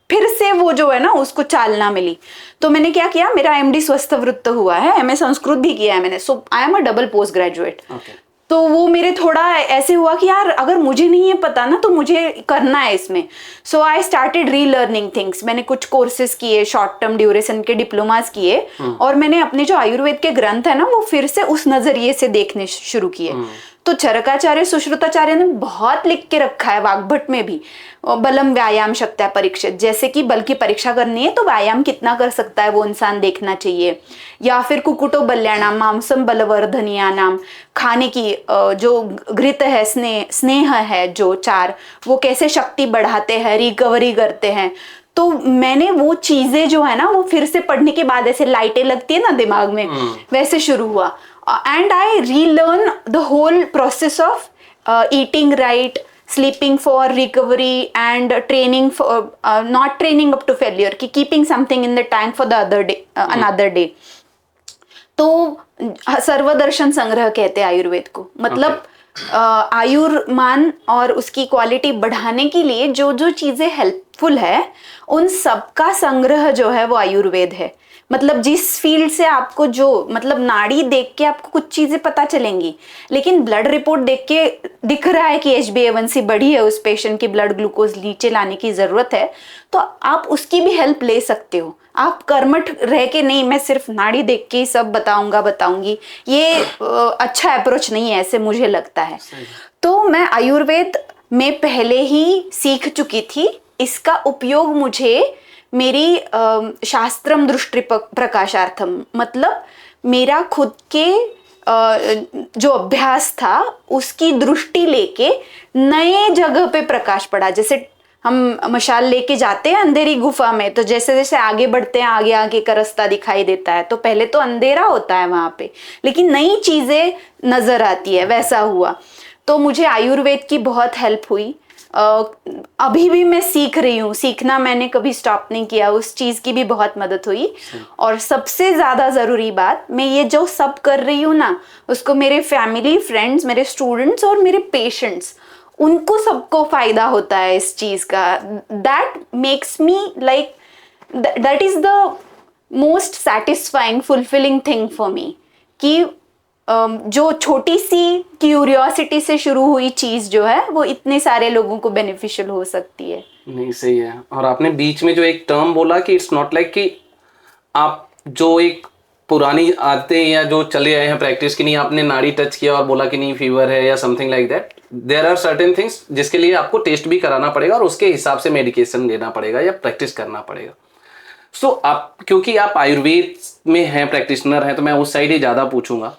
फिर से वो जो है ना उसको चालना मिली। तो मैंने क्या किया, मेरा MD स्वस्थ वृत्त हुआ है, MA संस्कृत भी किया है मैंने, so I am a double post graduate. तो वो मेरे थोड़ा ऐसे हुआ कि यार अगर मुझे नहीं है पता ना तो मुझे करना है इसमें. सो आई स्टार्टेड री लर्निंग थिंग्स. मैंने कुछ कोर्सेज किए, शॉर्ट टर्म ड्यूरेशन के डिप्लोमास किए, और मैंने अपने जो आयुर्वेद के ग्रंथ है ना वो फिर से उस नजरिए से देखने शुरू किए. तो चरकाचार्य सुश्रुताचार्य ने बहुत लिख के रखा है, वाग्भट में भी, बलम व्यायाम शक्त्या परीक्षित, जैसे कि बल की परीक्षा करनी है तो व्यायाम कितना कर सकता है वो इंसान देखना चाहिए. या फिर कुकुटो बल्याणाम मांसम बलवर्धनियानाम, खाने की जो घृत है, स्नेह है, जो 4 वो कैसे शक्ति बढ़ाते हैं, रिकवरी करते हैं. तो मैंने वो चीजें जो है ना वो फिर से पढ़ने के बाद ऐसे लाइटें लगती है ना दिमाग में, वैसे शुरू हुआ. And I relearn the whole process of eating right, sleeping for recovery, and training for not training up to failure, कि keeping something in the tank for the other day, another day. तो सर्वदर्शन संग्रह कहते हैं आयुर्वेद को. मतलब आयुर्मान और उसकी quality बढ़ाने के लिए जो जो चीजें हेल्पफुल है उन सबका संग्रह जो है वो आयुर्वेद है. मतलब जिस फील्ड से आपको जो, मतलब नाड़ी देख के आपको कुछ चीजें पता चलेंगी, लेकिन ब्लड रिपोर्ट देख के दिख रहा है कि HbA1c बढ़ी है, उस पेशेंट की ब्लड ग्लूकोज नीचे लाने की जरूरत है, तो आप उसकी भी हेल्प ले सकते हो. आप कर्मठ रह के नहीं मैं सिर्फ नाड़ी देख के ही सब बताऊंगी, ये अच्छा अप्रोच नहीं है, ऐसे मुझे लगता है. तो मैं आयुर्वेद में पहले ही सीख चुकी थी. इसका उपयोग मुझे मेरी शास्त्रम दृष्टि प्रकाशार्थम, मतलब मेरा खुद के जो अभ्यास था उसकी दृष्टि लेके नए जगह पे प्रकाश पड़ा. जैसे हम मशाल लेके जाते हैं अंधेरी गुफा में, तो जैसे जैसे आगे बढ़ते हैं आगे आगे का रास्ता दिखाई देता है. तो पहले तो अंधेरा होता है वहां पे, लेकिन नई चीजें नजर आती है. वैसा हुआ. तो मुझे आयुर्वेद की बहुत हेल्प हुई. अभी भी मैं सीख रही हूँ, सीखना मैंने कभी स्टॉप नहीं किया, उस चीज की भी बहुत मदद हुई. और सबसे ज्यादा जरूरी बात, मैं ये जो सब कर रही हूँ ना उसको मेरे फैमिली, फ्रेंड्स, मेरे स्टूडेंट्स और मेरे पेशेंट्स, उनको सबको फायदा होता है इस चीज का. That makes me like, that is the most satisfying fulfilling thing for me, कि जो छोटी सी क्यूरियोसिटी से शुरू हुई चीज जो है वो इतने सारे लोगों को बेनिफिशियल हो सकती है. नहीं, सही है. और आपने बीच में जो एक टर्म बोला कि इट्स नॉट लाइक कि आप जो एक पुरानी आदतें या जो चले आए हैं प्रैक्टिस की, नहीं आपने नाड़ी टच किया और बोला कि नहीं फीवर है या something like that. There are certain things जिसके लिए आपको टेस्ट भी कराना पड़ेगा और उसके हिसाब से मेडिकेशन लेना पड़ेगा या प्रैक्टिस करना पड़ेगा. सो आप, क्योंकि आप आयुर्वेद में हैं, प्रैक्टिशनर हैं, तो मैं उस साइड ही ज़्यादा पूछूंगा.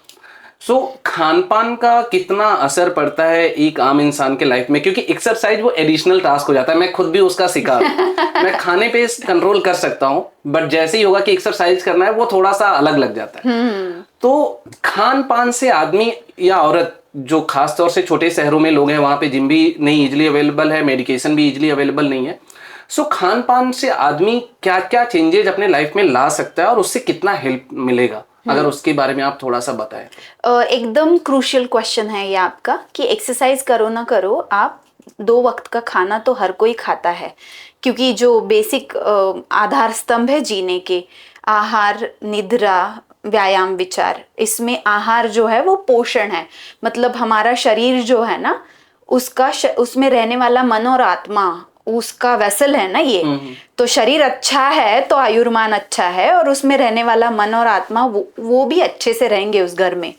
सो खान पान का कितना असर पड़ता है एक आम इंसान के लाइफ में, क्योंकि एक्सरसाइज वो एडिशनल टास्क हो जाता है. मैं खुद भी उसका शिकार हूं. मैं खाने पे कंट्रोल कर सकता हूं, बट जैसे ही होगा कि एक्सरसाइज करना है वो थोड़ा सा अलग लग जाता है. तो खान पान से आदमी या औरत, जो खास तौर से छोटे शहरों में लोग हैं वहां पे जिम भी नहीं इजिली अवेलेबल है, मेडिकेशन भी इजिली अवेलेबल नहीं है. सो खान पान से आदमी क्या क्या चेंजेज अपने लाइफ में ला सकता है और उससे कितना हेल्प मिलेगा, अगर उसके बारे में आप थोड़ा सा बताएं. एकदम क्रूशियल क्वेश्चन है ये आपका, कि एक्सरसाइज करो ना करो, आप 2 वक्त का खाना तो हर कोई खाता है, क्योंकि जो बेसिक आधार स्तंभ है जीने के, आहार, निद्रा, व्यायाम, विचार, इसमें आहार जो है वो पोषण है. मतलब हमारा शरीर जो है ना उसका उसमें रहने वाला मन और आत्मा, उसका वेसल है ना ये. तो शरीर अच्छा है तो आयुर्मान अच्छा है, और उसमें रहने वाला मन और आत्मा वो भी अच्छे से रहेंगे उस घर में.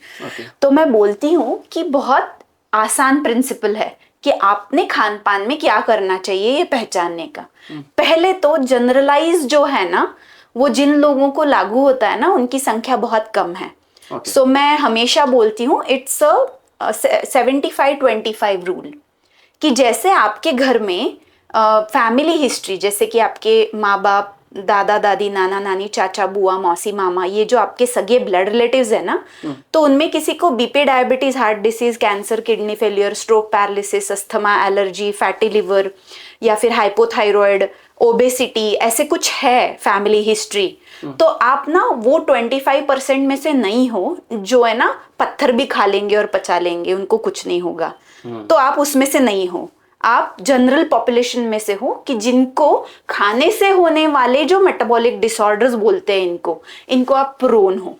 तो मैं बोलती हूँ कि बहुत आसान प्रिंसिपल है कि आपने खान पान में क्या करना चाहिए ये पहचानने का. पहले तो जनरलाइज जो है ना वो जिन लोगों को लागू होता है ना उनकी संख्या बहुत कम है. सो मैं हमेशा बोलती हूँ इट्स अ 75-25 रूल, कि जैसे आपके घर में फैमिली हिस्ट्री, जैसे कि आपके माँ बाप, दादा दादी, नाना नानी, चाचा बुआ, मौसी मामा, ये जो आपके सगे ब्लड रिलेटिव्स है ना, तो उनमें किसी को BP, diabetes, heart disease, cancer, kidney failure, stroke, paralysis, asthma, allergy, fatty liver, या फिर हाइपोथायरॉयड, ओबेसिटी, ऐसे कुछ है फैमिली हिस्ट्री. तो आप ना वो 25% में से नहीं हो जो है ना पत्थर भी खा लेंगे और पचा लेंगे, उनको कुछ नहीं होगा. तो आप उसमें से नहीं हो. आप जनरल पॉपुलेशन में से हो कि जिनको खाने से होने वाले जो मेटाबॉलिक डिसऑर्डर्स बोलते हैं इनको आप प्रोन हो.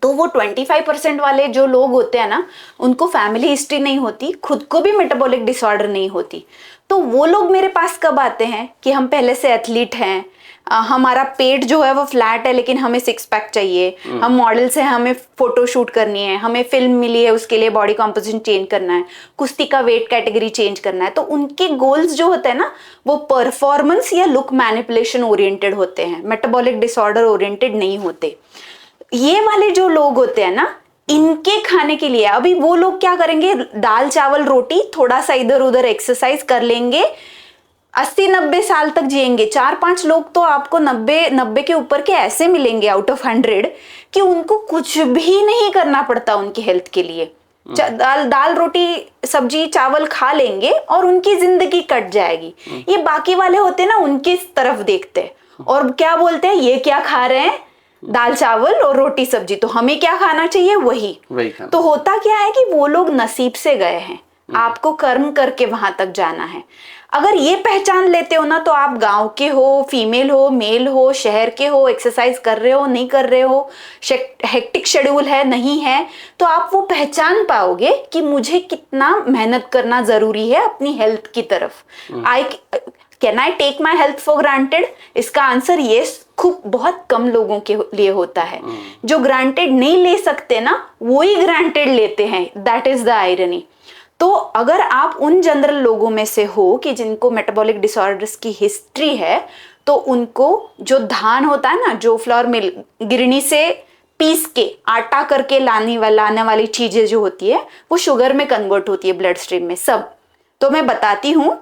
तो वो 25% वाले जो लोग होते हैं ना, उनको फैमिली हिस्ट्री नहीं होती, खुद को भी मेटाबॉलिक डिसऑर्डर नहीं होती, तो वो लोग मेरे पास कब आते हैं कि हम पहले से एथलीट हैं, हमारा पेट जो है वो फ्लैट है लेकिन हमें सिक्स पैक चाहिए, हम मॉडल्स हैं, हमें फोटो शूट करनी है, हमें फिल्म मिली है, उसके लिए बॉडी कॉम्पोजिशन चेंज करना है, कुश्ती का वेट कैटेगरी चेंज करना है। तो उनके गोल्स जो होते हैं ना, वो परफॉर्मेंस या लुक मैनिपुलेशन ओरिएंटेड होते हैं, मेटाबॉलिक डिसऑर्डर ओरिएंटेड नहीं होते। ये वाले जो लोग होते हैं ना, इनके खाने के लिए अभी वो लोग क्या करेंगे, दाल चावल रोटी, थोड़ा सा इधर उधर एक्सरसाइज कर लेंगे, 80-90 साल तक जिएंगे। 4-5 लोग तो आपको 90 के ऊपर के ऐसे मिलेंगे आउट ऑफ 100 कि उनको कुछ भी नहीं करना पड़ता उनकी हेल्थ के लिए। दाल रोटी सब्जी चावल खा लेंगे और उनकी जिंदगी कट जाएगी। ये बाकी वाले होते हैं ना, उनकी तरफ देखते हैं और क्या बोलते हैं, ये क्या खा रहे हैं, दाल चावल और रोटी सब्जी, तो हमें क्या खाना चाहिए, वही खाना। तो होता क्या है कि वो लोग नसीब से गए हैं, आपको कर्म करके वहां तक जाना है। अगर ये पहचान लेते हो ना, तो आप गांव के हो, फीमेल हो, मेल हो, शहर के हो, एक्सरसाइज कर रहे हो नहीं कर रहे हो, हेक्टिक शेड्यूल है नहीं है, तो आप वो पहचान पाओगे कि मुझे कितना मेहनत करना जरूरी है अपनी हेल्थ की तरफ। Can I take my health for granted? इसका आंसर ये खूब बहुत कम लोगों के लिए होता है। जो ग्रांटेड नहीं ले सकते ना, वो ही ग्रांटेड लेते हैं। That is the irony. तो अगर आप उन जनरल लोगों में से हो कि जिनको मेटाबॉलिक डिसऑर्डर्स की हिस्ट्री है, तो उनको जो धान होता है ना, जो फ्लोर मिल गिरनी से पीस के आटा करके लाने वाली चीजें जो होती है, वो शुगर में कन्वर्ट होती है ब्लड स्ट्रीम में सब। तो मैं बताती हूँ,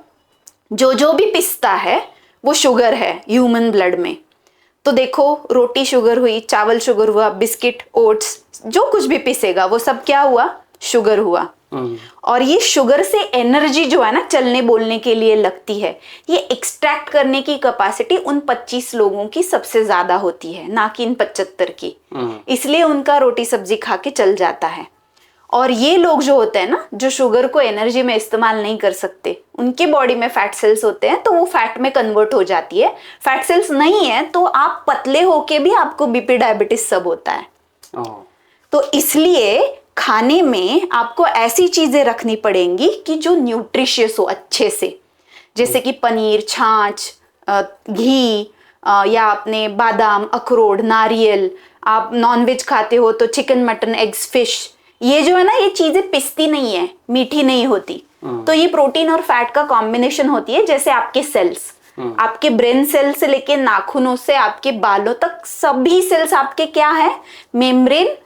जो भी पिसता है वो शुगर है ह्यूमन ब्लड में। तो देखो, रोटी शुगर हुई, चावल शुगर हुआ, बिस्किट, ओट्स, जो कुछ भी पिसेगा वो सब क्या हुआ, शुगर हुआ। और ये शुगर से एनर्जी जो है ना चलने बोलने के लिए लगती है, ये एक्सट्रैक्ट करने की कैपेसिटी उन 25 लोगों की सबसे ज्यादा होती है, ना कि इन 75 की। इसलिए उनका रोटी सब्जी खा के चल जाता है। और ये लोग जो होते हैं ना, जो शुगर को एनर्जी में इस्तेमाल नहीं कर सकते, उनके बॉडी में फैट सेल्स होते हैं, तो वो फैट में कन्वर्ट हो जाती है। फैट सेल्स नहीं है तो आप पतले होके भी आपको बीपी डायबिटीज सब होता है। तो इसलिए खाने में आपको ऐसी चीजें रखनी पड़ेंगी कि जो न्यूट्रिशियस हो अच्छे से, जैसे कि पनीर, छाछ, घी, या आपने बादाम, अखरोट, नारियल, आप नॉनवेज खाते हो तो चिकन, मटन, एग्स, फिश, ये जो है ना, ये चीजें पिसती नहीं है, मीठी नहीं होती। तो ये प्रोटीन और फैट का कॉम्बिनेशन होती है। जैसे आपके सेल्स, आपके ब्रेन सेल से लेके नाखूनों से आपके बालों तक सभी सेल्स आपके क्या है, मेम्ब्रेन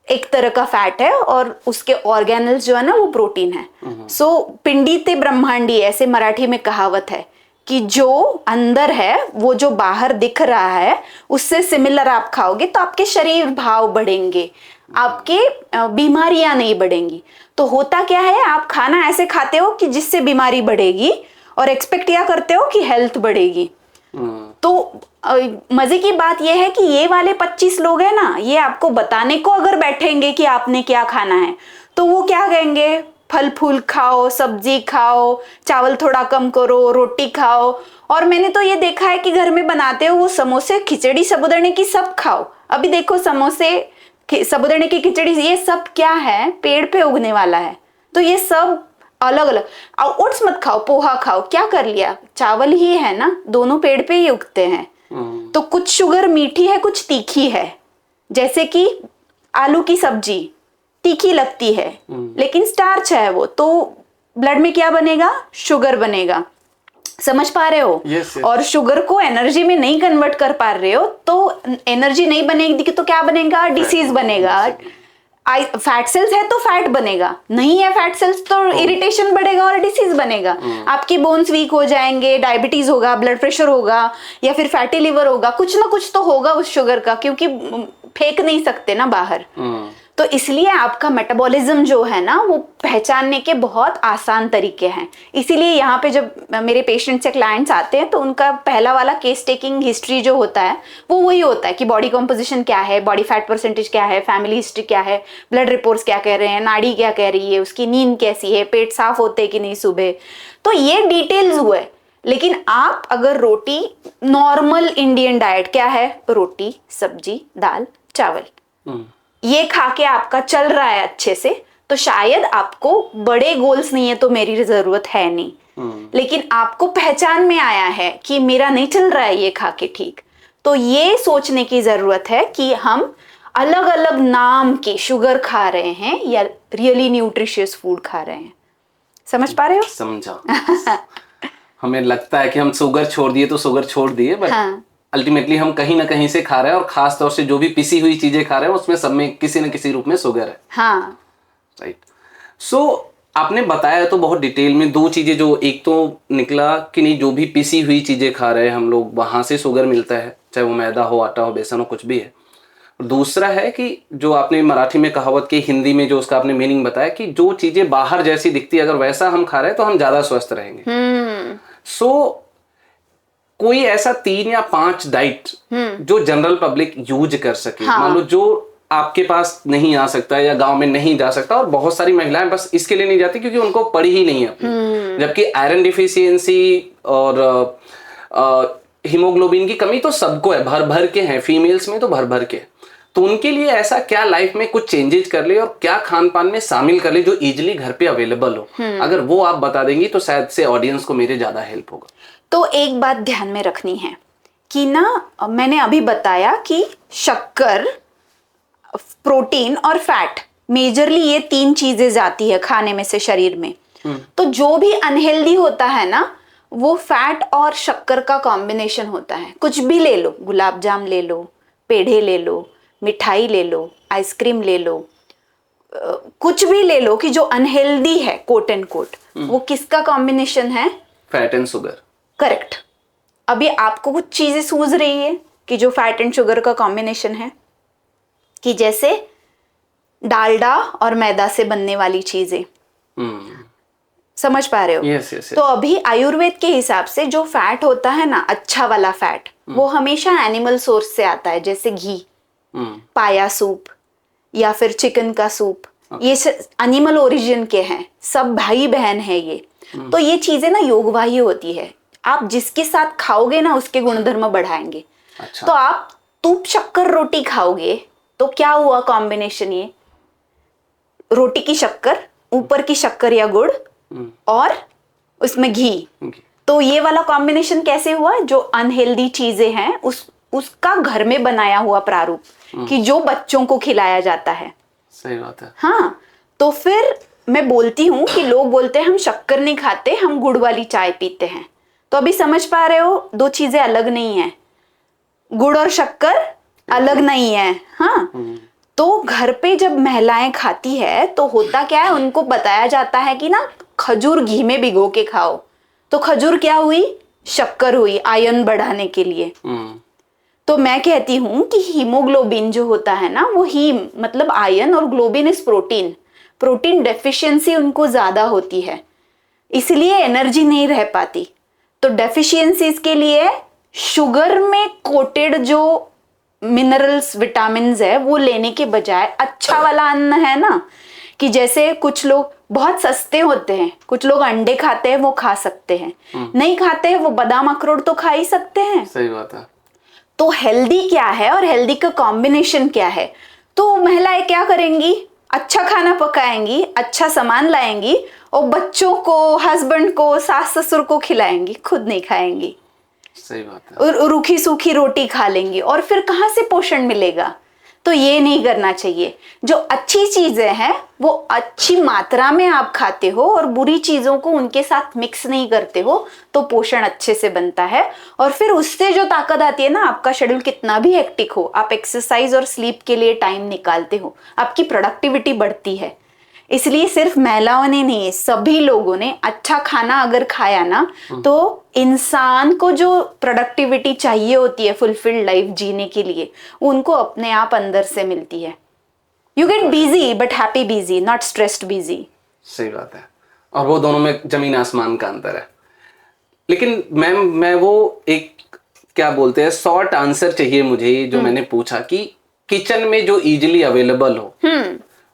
एक तरह का फैट है और उसके ऑर्गेनल्स जो है ना वो प्रोटीन है। सो पिंडी ते ब्रह्मांडी, ऐसे मराठी में कहावत है कि जो अंदर है वो जो बाहर दिख रहा है उससे सिमिलर आप खाओगे तो आपके शरीर भाव बढ़ेंगे, आपके बीमारियां नहीं बढ़ेंगी। तो होता क्या है, आप खाना ऐसे खाते हो कि जिससे बीमारी बढ़ेगी और एक्सपेक्ट क्या करते हो कि हेल्थ बढ़ेगी। तो मजे की बात यह है कि ये वाले 25 लोग हैं ना, ये आपको बताने को अगर बैठेंगे कि आपने क्या खाना है, तो वो क्या कहेंगे, फल फूल खाओ, सब्जी खाओ, चावल थोड़ा कम करो, रोटी खाओ। और मैंने तो ये देखा है कि घर में बनाते हो वो समोसे, खिचड़ी, साबूदाने की सब खाओ। अभी देखो समोसे, साबूदाने की खिचड़ी, ये सब क्या है, पेड़ पे उगने वाला है। तो ये सब अलग अलग, ओट्स मत खाओ, पोहा खाओ, क्या कर लिया, चावल ही है ना, दोनों पेड़ पे ही उगते हैं। तो कुछ शुगर मीठी है, कुछ तीखी है। जैसे कि आलू की सब्जी तीखी लगती है लेकिन स्टार्च है वो, तो ब्लड में क्या बनेगा, शुगर बनेगा। समझ पा रहे हो? yes. और शुगर को एनर्जी में नहीं कन्वर्ट कर पा रहे हो तो एनर्जी नहीं बनेगी तो क्या बनेगा, डिसीज बनेगा। फैट सेल्स है तो फैट बनेगा, नहीं है फैट सेल्स तो इरिटेशन बढ़ेगा और डिसीज बनेगा। आपकी बोन्स वीक हो जाएंगे, डायबिटीज होगा, ब्लड प्रेशर होगा, या फिर फैटी लिवर होगा, कुछ ना कुछ तो होगा उस शुगर का, क्योंकि फेंक नहीं सकते ना बाहर। तो इसलिए आपका मेटाबॉलिज्म जो है ना वो पहचानने के बहुत आसान तरीके हैं। इसीलिए यहाँ पे जब मेरे पेशेंट्स या क्लाइंट्स आते हैं तो उनका पहला वाला केस टेकिंग हिस्ट्री जो होता है वो वही होता है कि बॉडी कॉम्पोजिशन क्या है, बॉडी फैट परसेंटेज क्या है, फैमिली हिस्ट्री क्या है, ब्लड रिपोर्ट्स क्या कह रहे हैं, नाड़ी क्या कह रही है, उसकी नींद कैसी है, पेट साफ होते हैं कि नहीं सुबह। तो ये डिटेल्स हुए। लेकिन आप अगर रोटी, नॉर्मल इंडियन डाइट क्या है, रोटी, सब्जी, दाल, चावल, ये खा के आपका चल रहा है अच्छे से, तो शायद आपको बड़े गोल्स नहीं है तो मेरी जरूरत है नहीं, लेकिन आपको पहचान में आया है कि मेरा नहीं चल रहा है ये खा के ठीक, तो ये सोचने की जरूरत है कि हम अलग अलग नाम के शुगर खा रहे हैं या रियली न्यूट्रिशियस फूड खा रहे हैं। समझ पा रहे हो? समझा। हमें लगता है कि हम शुगर छोड़ दिए तो शुगर छोड़ दिए, बट अल्टीमेटली हम कहीं ना कहीं से खा रहे हैं, और खास तौर से जो भी पिसी हुई चीजें खा रहे हैं उसमें सब में किसी न किसी रूप में शुगर है। हाँ, राइट। सो आपने बताया तो बहुत डिटेल में दो चीजें, जो एक तो निकला कि नहीं, जो भी पिसी हुई चीजें खा रहे हैं हम लोग वहां से शुगर मिलता है, चाहे वो मैदा हो, आटा हो, बेसन हो, कुछ भी है। दूसरा है कि जो आपने मराठी में कहावत की, हिंदी में जो उसका आपने मीनिंग बताया कि जो चीजें बाहर जैसी दिखती है अगर वैसा हम खा रहे हैं तो हम ज्यादा स्वस्थ रहेंगे। सो कोई ऐसा 3 या 5 डाइट जो जनरल पब्लिक यूज कर सके, मान लो जो आपके पास नहीं आ सकता या गांव में नहीं जा सकता, और बहुत सारी महिलाएं बस इसके लिए नहीं जाती क्योंकि उनको पड़ी ही नहीं है अपनी, जबकि आयरन डिफिशियंसी और हीमोग्लोबिन की कमी तो सबको है, भर भर के हैं, फीमेल्स में तो भर भर के। तो उनके लिए ऐसा क्या लाइफ में कुछ चेंजेस कर ले और क्या खान पान में शामिल कर ले जो इजीली घर पे अवेलेबल हो, अगर वो आप बता देंगी तो शायद से ऑडियंस को मेरे ज्यादा हेल्प होगा। तो एक बात ध्यान में रखनी है कि ना, मैंने अभी बताया कि शक्कर, प्रोटीन और फैट, मेजरली ये 3 चीजें जाती है खाने में से शरीर में। तो जो भी अनहेल्दी होता है ना, वो फैट और शक्कर का कॉम्बिनेशन होता है। कुछ भी ले लो, गुलाब जाम ले लो, पेढ़े ले लो, मिठाई ले लो, आइसक्रीम ले लो, कुछ भी ले लो कि जो अनहेल्दी है कोट एंड कोट, वो किसका कॉम्बिनेशन है? Fat and sugar. करेक्ट। अभी आपको कुछ चीजें सूझ रही है कि जो फैट एंड शुगर का कॉम्बिनेशन है, कि जैसे डालडा और मैदा से बनने वाली चीजें। समझ पा रहे हो? yes. तो अभी आयुर्वेद के हिसाब से जो फैट होता है ना, अच्छा वाला फैट, वो हमेशा एनिमल सोर्स से आता है, जैसे घी, पाया सूप या फिर चिकन का सूप, ये एनिमल ओरिजिन के हैं, सब भाई बहन है ये। तो ये चीजें ना योगवाही होती है, आप जिसके साथ खाओगे ना उसके गुणधर्म बढ़ाएंगे। अच्छा। तो आप तूप शक्कर रोटी खाओगे तो क्या हुआ कॉम्बिनेशन? ये रोटी की शक्कर, ऊपर की शक्कर या गुड़, और उसमें घी, तो ये वाला कॉम्बिनेशन कैसे हुआ? जो अनहेल्दी चीजें हैं उसका घर में बनाया हुआ प्रारूप, कि जो बच्चों को खिलाया जाता है। सही बात है। हाँ, तो फिर मैं बोलती हूँ कि लोग बोलते हैं हम शक्कर नहीं खाते, हम गुड़ वाली चाय पीते हैं। तो अभी समझ पा रहे हो, दो चीजें अलग नहीं है, गुड़ और शक्कर अलग नहीं है। हाँ, तो घर पे जब महिलाएं खाती है तो होता क्या है, उनको बताया जाता है कि ना खजूर घी में भिगो के खाओ, तो खजूर क्या हुई? शक्कर हुई, आयरन बढ़ाने के लिए। तो मैं कहती हूँ कि हीमोग्लोबिन जो होता है ना, वो हीम मतलब आयरन और globin is protein, protein deficiency उनको ज्यादा होती है, इसलिए एनर्जी नहीं रह पाती। तो डेफिशिएंसीज के लिए शुगर में कोटेड जो मिनरल्स, विटामिन्स है, वो लेने के बजाय अच्छा वाला अन्न है ना, कि जैसे कुछ लोग बहुत सस्ते होते हैं, कुछ लोग अंडे खाते हैं, वो खा सकते हैं, नहीं खाते हैं वो बादाम अखरोट तो खा ही सकते हैं। सही बात है। तो हेल्दी क्या है और हेल्दी का कॉम्बिनेशन क्या है? तो महिलाएं क्या करेंगी? अच्छा खाना पकाएंगी, अच्छा सामान लाएंगी और बच्चों को, हस्बैंड को, सास ससुर को खिलाएंगी, खुद नहीं खाएंगी। सही बात है। और रूखी सूखी रोटी खा लेंगी, और फिर कहाँ से पोषण मिलेगा? तो ये नहीं करना चाहिए। जो अच्छी चीजें हैं वो अच्छी मात्रा में आप खाते हो और बुरी चीजों को उनके साथ मिक्स नहीं करते हो, तो पोषण अच्छे से बनता है। और फिर उससे जो ताकत आती है ना, आपका शेड्यूल कितना भी हेक्टिक हो, आप एक्सरसाइज और स्लीप के लिए टाइम निकालते हो, आपकी प्रोडक्टिविटी बढ़ती है। इसलिए सिर्फ महिलाओं ने नहीं, सभी लोगों ने अच्छा खाना अगर खाया ना, तो इंसान को जो प्रोडक्टिविटी चाहिए होती है फुलफिल्ड लाइफ जीने के लिए, उनको अपने आप अंदर से मिलती है। You get busy but happy busy, not stressed busy. सही बात है। और वो दोनों में जमीन आसमान का अंतर है। लेकिन मैम, मैं वो एक क्या बोलते हैं शॉर्ट आंसर चाहिए मुझे, जो मैंने पूछा कि किचन में जो इजीली अवेलेबल हो,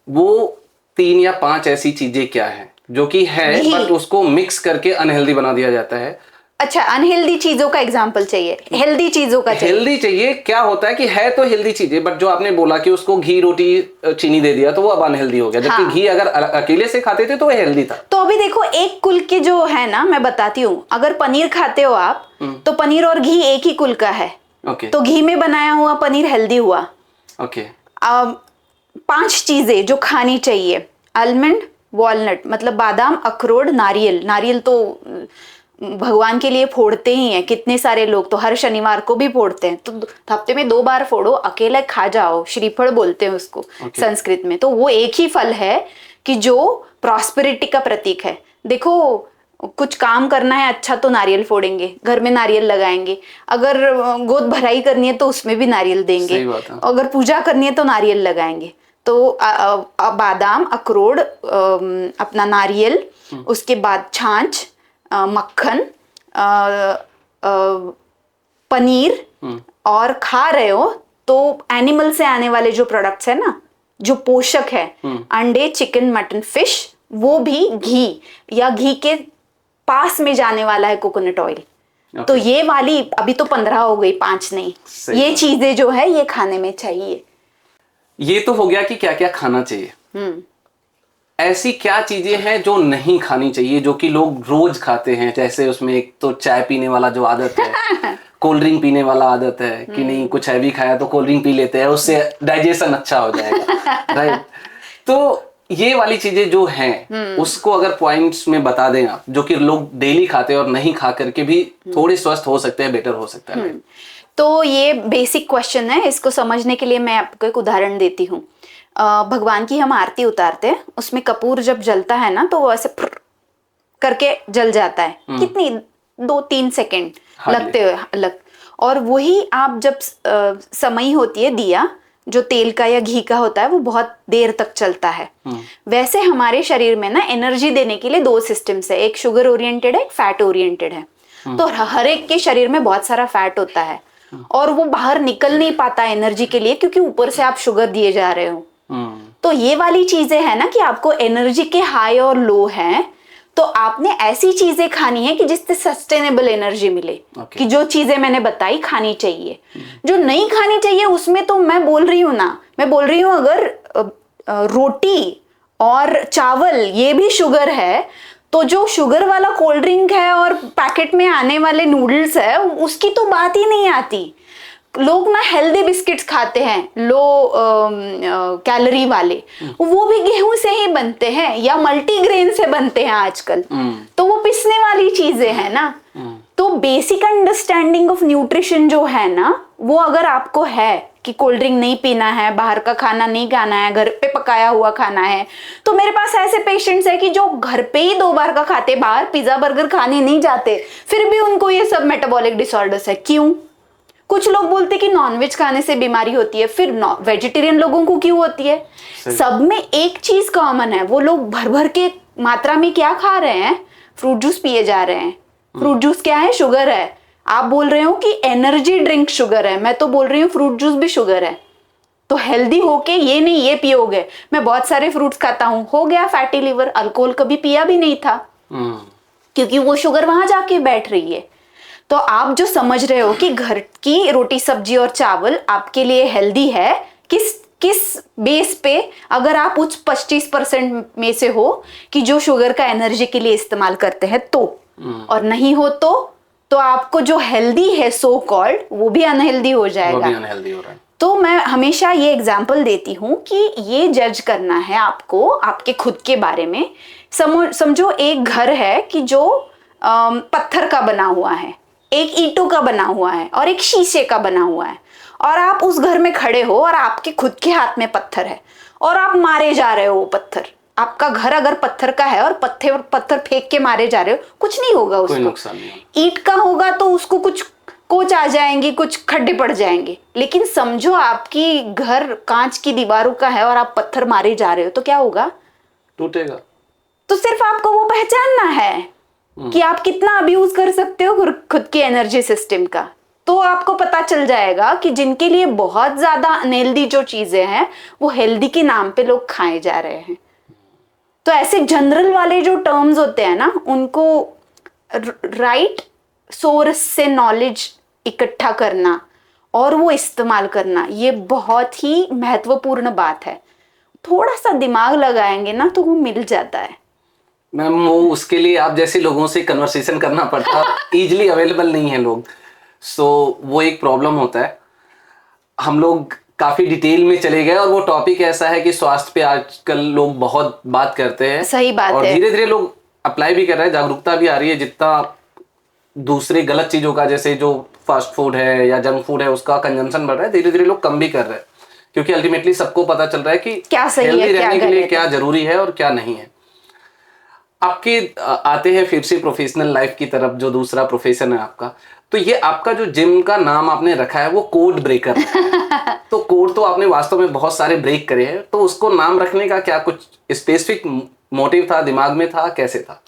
वो 3 या 5 ऐसी चीजें क्या है जो कि है बट उसको मिक्स करके अनहेल्दी बना दिया जाता है? अच्छा, अनहेल्दी चीजों का एग्जांपल चाहिए, हेल्दी चीजों का चाहिए? हेल्दी चाहिए। क्या होता है कि है तो हेल्दी चीजें, बट जो आपने बोला कि उसको घी रोटी चीनी दे दिया तो वो अब अनहेल्दी हो गया, जबकि घी अगर अकेले से खाते थे तो वो हेल्दी था। तो अभी देखो, एक कुल के जो है ना, मैं बताती हूँ, अगर पनीर खाते हो आप तो पनीर और घी एक ही कुल का है। तो घी में बनाया हुआ पनीर हेल्दी हुआ। 5 चीजें जो खानी चाहिए: आलमंड, वॉलनट मतलब बादाम, अखरोट, नारियल। नारियल तो भगवान के लिए फोड़ते ही हैं, कितने सारे लोग तो हर शनिवार को भी फोड़ते हैं, तो हफ्ते में 2 बार फोड़ो, अकेला खा जाओ, श्रीफल बोलते हैं उसको संस्कृत में। तो वो एक ही फल है कि जो प्रॉस्पेरिटी का प्रतीक है। देखो, कुछ काम करना है अच्छा तो नारियल फोड़ेंगे, घर में नारियल लगाएंगे, अगर गोद भराई करनी है तो उसमें भी नारियल देंगे, अगर पूजा करनी है तो नारियल लगाएंगे। तो बादाम, अखरोट, अपना नारियल, उसके बाद छाछ, मक्खन, पनीर, और खा रहे हो तो एनिमल से आने वाले जो प्रोडक्ट्स है ना, जो पोषक है, अंडे, चिकन, मटन, फिश, वो भी घी या घी के पास में जाने वाला है कोकोनट ऑयल। तो ये वाली अभी तो 15 हो गई, 5 नहीं। ये चीजें जो है ये खाने में चाहिए। ये तो हो गया कि क्या क्या खाना चाहिए। ऐसी क्या चीजें हैं जो नहीं खानी चाहिए, जो कि लोग रोज खाते हैं? जैसे उसमें एक तो चाय पीने वाला जो आदत है, कोल्ड ड्रिंक पीने वाला आदत है कि नहीं, कुछ हैवी खाया तो कोल्ड ड्रिंक पी लेते हैं, उससे डाइजेशन अच्छा हो जाएगा। राइट। तो ये वाली चीजें जो हैं उसको अगर पॉइंट्स में बता दें आप, जो कि लोग डेली खाते हैं और नहीं खा करके भी थोड़े स्वस्थ हो सकते हैं, बेटर हो सकता है। तो ये बेसिक क्वेश्चन है, इसको समझने के लिए मैं आपको एक उदाहरण देती हूँ। भगवान की हम आरती उतारते हैं, उसमें कपूर जब जलता है ना तो वो ऐसे करके जल जाता है। कितनी 2-3 सेकेंड लगते हुए और वही आप जब समई होती है दिया, जो तेल का या घी का होता है, वो बहुत देर तक चलता है। वैसे हमारे शरीर में ना एनर्जी देने के लिए 2 सिस्टम्स है, एक शुगर ओरिएंटेड है, एक फैट ओरिएंटेड है। तो हर एक के शरीर में बहुत सारा फैट होता है और वो बाहर निकल नहीं पाता एनर्जी के लिए, क्योंकि ऊपर से आप शुगर दिए जा रहे हो। तो ये वाली चीजें है ना कि आपको एनर्जी के हाई और लो हैं, तो आपने ऐसी चीजें खानी है कि जिससे सस्टेनेबल एनर्जी मिले। कि जो चीजें मैंने बताई खानी चाहिए। जो नहीं खानी चाहिए उसमें तो मैं बोल रही हूँ ना, मैं बोल रही हूँ अगर रोटी और चावल ये भी शुगर है, तो जो शुगर वाला कोल्ड ड्रिंक है और पैकेट में आने वाले नूडल्स है, उसकी तो बात ही नहीं आती। लोग ना हेल्दी बिस्किट्स खाते हैं, लो कैलोरी वाले, वो भी गेहूं से ही बनते हैं या मल्टीग्रेन से बनते हैं आजकल। तो वो पिसने वाली चीजें हैं ना। तो बेसिक अंडरस्टैंडिंग ऑफ न्यूट्रिशन जो है ना, वो अगर आपको है कि कोल्ड ड्रिंक नहीं पीना है, बाहर का खाना नहीं खाना है, घर पे पकाया हुआ खाना है। तो मेरे पास ऐसे पेशेंट्स है कि जो घर पे ही 2 बार का खाते, बाहर पिज्जा बर्गर खाने नहीं जाते, फिर भी उनको ये सब मेटाबॉलिक डिसऑर्डर्स है। क्यों? कुछ लोग बोलते कि नॉनवेज खाने से बीमारी होती है, फिर वेजिटेरियन लोगों को क्यों होती है? सब में एक चीज कॉमन है, वो लोग भर भर के मात्रा में क्या खा रहे हैं? फ्रूट जूस पिए जा रहे हैं। फ्रूट जूस क्या है? शुगर है। आप बोल रहे हो कि एनर्जी ड्रिंक शुगर है, मैं तो बोल रही हूँ फ्रूट जूस भी शुगर है। तो हेल्दी होके ये नहीं ये पियोगे। मैं बहुत सारे फ्रूट्स खाता हूँ, हो गया फैटी लिवर। अल्कोहल कभी पिया भी नहीं था, क्योंकि वो शुगर वहां जाके बैठ रही है। तो आप जो समझ रहे हो कि घर की रोटी सब्जी और चावल आपके लिए हेल्दी है, किस बेस पे? अगर आप उच्च 25% में से हो कि जो शुगर का एनर्जी के लिए इस्तेमाल करते हैं, तो और नहीं हो तो आपको जो हेल्दी है सो कॉल्ड, वो भी अनहेल्दी हो जाएगा। वो भी अनहेल्दी हो रहा है। तो मैं हमेशा ये एग्जाम्पल देती हूँ कि ये जज करना है आपको आपके खुद के बारे में। समझो एक घर है कि जो पत्थर का बना हुआ है, एक ईंटों का बना हुआ है और एक शीशे का बना हुआ है, और आप उस घर में खड़े हो और आपके खुद के हाथ में पत्थर है और आप मारे जा रहे हो वो पत्थर। आपका घर अगर पत्थर का है और पत्थर फेंक के मारे जा रहे हो, कुछ नहीं होगा उसको, कोई नुकसान नहीं। ईंट का होगा तो उसको कुछ कोच आ जाएंगी, कुछ खड्डे पड़ जाएंगे। लेकिन समझो आपकी घर कांच की दीवारों का है और आप पत्थर मारे जा रहे हो, तो क्या होगा? टूटेगा। तो सिर्फ आपको वो पहचानना है कि आप कितना अब्यूज कर सकते हो खुद की एनर्जी सिस्टम का। तो आपको पता चल जाएगा कि जिनके लिए बहुत ज्यादा अनहेल्दी जो चीजें हैं, वो हेल्दी के नाम पे लोग खाए जा रहे हैं। तो ऐसे जनरल वाले जो टर्म्स होते हैं ना, उनको राइट सोर्स से नॉलेज इकट्ठा करना और वो इस्तेमाल करना, ये बहुत ही महत्वपूर्ण बात है। थोड़ा सा दिमाग लगाएंगे ना तो वो मिल जाता है। मैम वो उसके लिए आप जैसे लोगों से कन्वर्सेशन करना पड़ता, इजीली अवेलेबल नहीं है लोग, सो वो एक प्रॉब्लम होता है। हम लोग काफी डिटेल में चले गए और वो टॉपिक ऐसा है कि स्वास्थ्य पे आजकल लोग बहुत बात करते हैं। सही बात और है। धीरे धीरे लोग अप्लाई भी कर रहे हैं, जागरूकता भी आ रही है। जितना दूसरे गलत चीजों का, जैसे जो फास्ट फूड है या जंक फूड है, उसका कंजम्पशन बढ़ रहा है, धीरे धीरे लोग कम भी कर रहे हैं, क्योंकि अल्टीमेटली सबको पता चल रहा है कि क्या सही है, हेल्दी क्या रहने के लिए गलत क्या है। जरूरी है और क्या नहीं है। आपके आते हैं फिर से प्रोफेशनल लाइफ की तरफ, जो दूसरा प्रोफेशन है आपका। तो ये आपका जो जिम का नाम आपने रखा है वो कोड ब्रेकर है। तो कोड तो आपने वास्तव में बहुत सारे ब्रेक करे हैं, तो उसको नाम रखने का क्या कुछ स्पेसिफिक मोटिव था, दिमाग में था, कैसे था?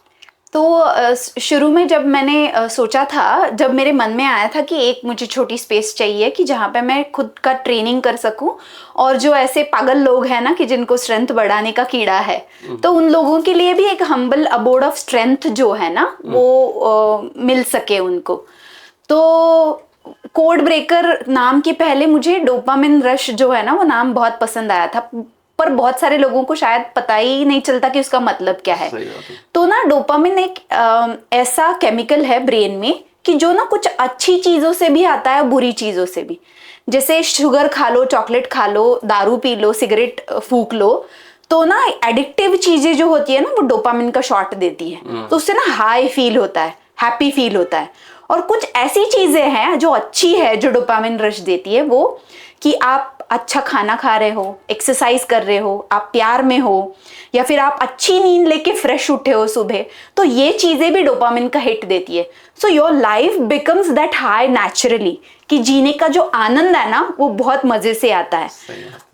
तो शुरू में जब मैंने सोचा था, जब मेरे मन में आया था कि एक मुझे छोटी स्पेस चाहिए कि जहाँ पे मैं खुद का ट्रेनिंग कर सकूं, और जो ऐसे पागल लोग हैं ना कि जिनको स्ट्रेंथ बढ़ाने का कीड़ा है, तो उन लोगों के लिए भी एक हम्बल अबोर्ड ऑफ स्ट्रेंथ जो है ना वो मिल सके उनको। तो कोड ब्रेकर नाम के पहले मुझे डोपामिन रश जो है ना वो नाम बहुत पसंद आया था, पर बहुत सारे लोगों को शायद पता ही नहीं चलता कि उसका मतलब क्या है। तो ना डोपामिन एक ऐसा केमिकल है ब्रेन में कि जो ना कुछ अच्छी चीजों से भी आता है, बुरी चीजों से भी। जैसे शुगर खा लो, चॉकलेट खा लो, दारू पी लो, सिगरेट फूक लो, तो ना एडिक्टिव चीजें जो होती है ना वो डोपामिन का शॉट देती है, तो उससे ना हाई फील होता है, हैप्पी फील होता है। और कुछ ऐसी चीजें हैं जो अच्छी है, जो डोपामिन रश देती है, वो कि आप अच्छा खाना खा रहे हो, एक्सरसाइज कर रहे हो, आप प्यार में हो, या फिर आप अच्छी नींद लेके फ्रेश उठे हो सुबह, तो ये चीजें भी डोपामिन का हिट देती है। So your life becomes that high naturally, कि जीने का जो आनंद है ना वो बहुत मजे से आता है।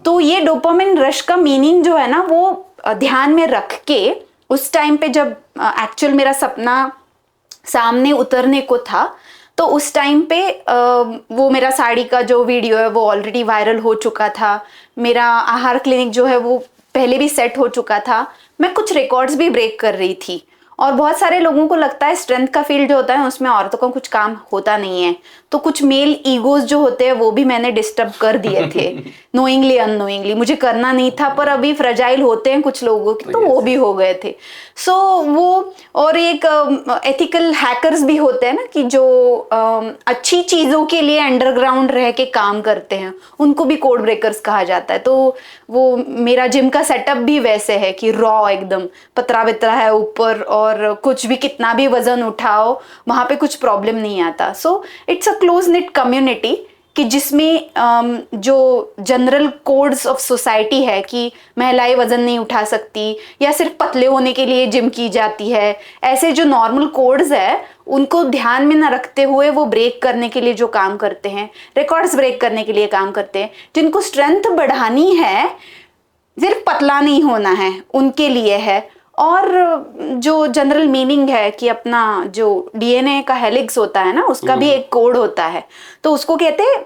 तो ये डोपामिन रश का मीनिंग जो है ना वो ध्यान में रख के उस टाइम पे जब एक्चुअल मेरा सपना सामने उतरने को था, तो उस टाइम पे वो मेरा साड़ी का जो वीडियो है वो ऑलरेडी वायरल हो चुका था, मेरा आहार क्लिनिक जो है वो पहले भी सेट हो चुका था, मैं कुछ रिकॉर्ड्स भी ब्रेक कर रही थी। और बहुत सारे लोगों को लगता है स्ट्रेंथ का फील्ड जो होता है उसमें औरतों का कुछ काम होता नहीं है, तो कुछ मेल ईगोज जो होते हैं वो भी मैंने डिस्टर्ब कर दिए थे नोइंगली अननोइंगली। मुझे करना नहीं था, पर अभी फ्रजाइल होते हैं कुछ लोगों के, तो वो भी हो गए थे। सो वो, और एक एथिकल हैकर्स भी होते हैं ना कि जो अच्छी चीजों के लिए अंडरग्राउंड रह के काम करते हैं, उनको भी कोड ब्रेकर्स कहा जाता है। तो वो मेरा जिम का सेटअप भी वैसे है कि रॉ एकदम पतरा बितरा है ऊपर, और कुछ भी कितना भी वजन उठाओ वहां पे कुछ प्रॉब्लम नहीं आता। So it's a close knit community कि जिसमें जो जनरल कोड्स ऑफ सोसाइटी है कि महिलाएं वजन नहीं उठा सकती, या सिर्फ पतले होने के लिए जिम की जाती है, ऐसे जो नॉर्मल कोड्स है उनको ध्यान में न रखते हुए वो ब्रेक करने के लिए जो काम करते हैं, रिकॉर्ड्स ब्रेक करने के लिए काम करते हैं। जिनको स्ट्रेंथ बढ़ानी है, सिर्फ पतला नहीं होना है, उनके लिए है। और जो जनरल मीनिंग है कि अपना जो डीएनए का हेलिक्स होता है ना उसका भी एक कोड होता है, तो उसको कहते हैं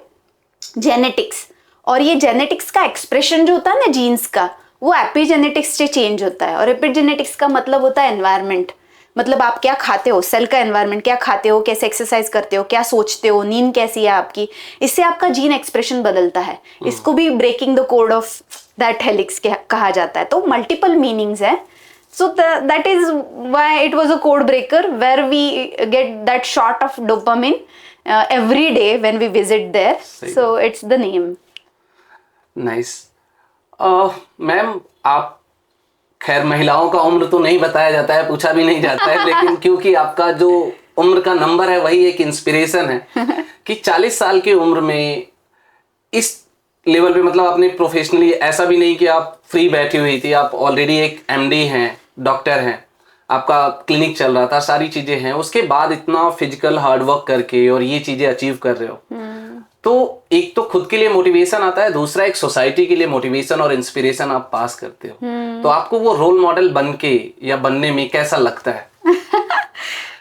जेनेटिक्स। और ये जेनेटिक्स का एक्सप्रेशन जो होता है ना जीन्स का, वो एपिजेनेटिक्स से चेंज होता है। और एपिजेनेटिक्स का मतलब होता है एनवायरनमेंट, मतलब आप क्या खाते हो, सेल का एनवायरनमेंट, क्या खाते हो, कैसे एक्सरसाइज करते हो, क्या सोचते हो, नींद कैसी है आपकी, इससे आपका जीन एक्सप्रेशन बदलता है। इसको भी breaking the code of that helix कहा जाता है। तो मल्टीपल मीनिंग्स है। So that is why it was a code breaker, where we get that shot of dopamine every day when we visit there. So it's the name. Nice. Ma'am आप, खैर महिलाओं का उम्र तो नहीं बताया जाता है, पूछा भी नहीं जाता है, लेकिन क्योंकि आपका जो उम्र का नंबर है वही एक इंस्पिरेशन है कि 40 साल की उम्र में इस लेवल पे, मतलब आपने प्रोफेशनली, ऐसा भी नहीं कि आप फ्री बैठी हुई थी, आप ऑलरेडी एक एमडी हैं, डॉक्टर हैं, आपका क्लिनिक चल रहा था, सारी चीजें हैं, उसके बाद इतना फिजिकल हार्डवर्क करके और ये चीजें अचीव कर रहे हो, तो एक तो खुद के लिए मोटिवेशन आता है, दूसरा एक सोसाइटी के लिए मोटिवेशन और इंस्पिरेशन आप पास करते हो। तो आपको वो रोल मॉडल बन के या बनने में कैसा लगता है?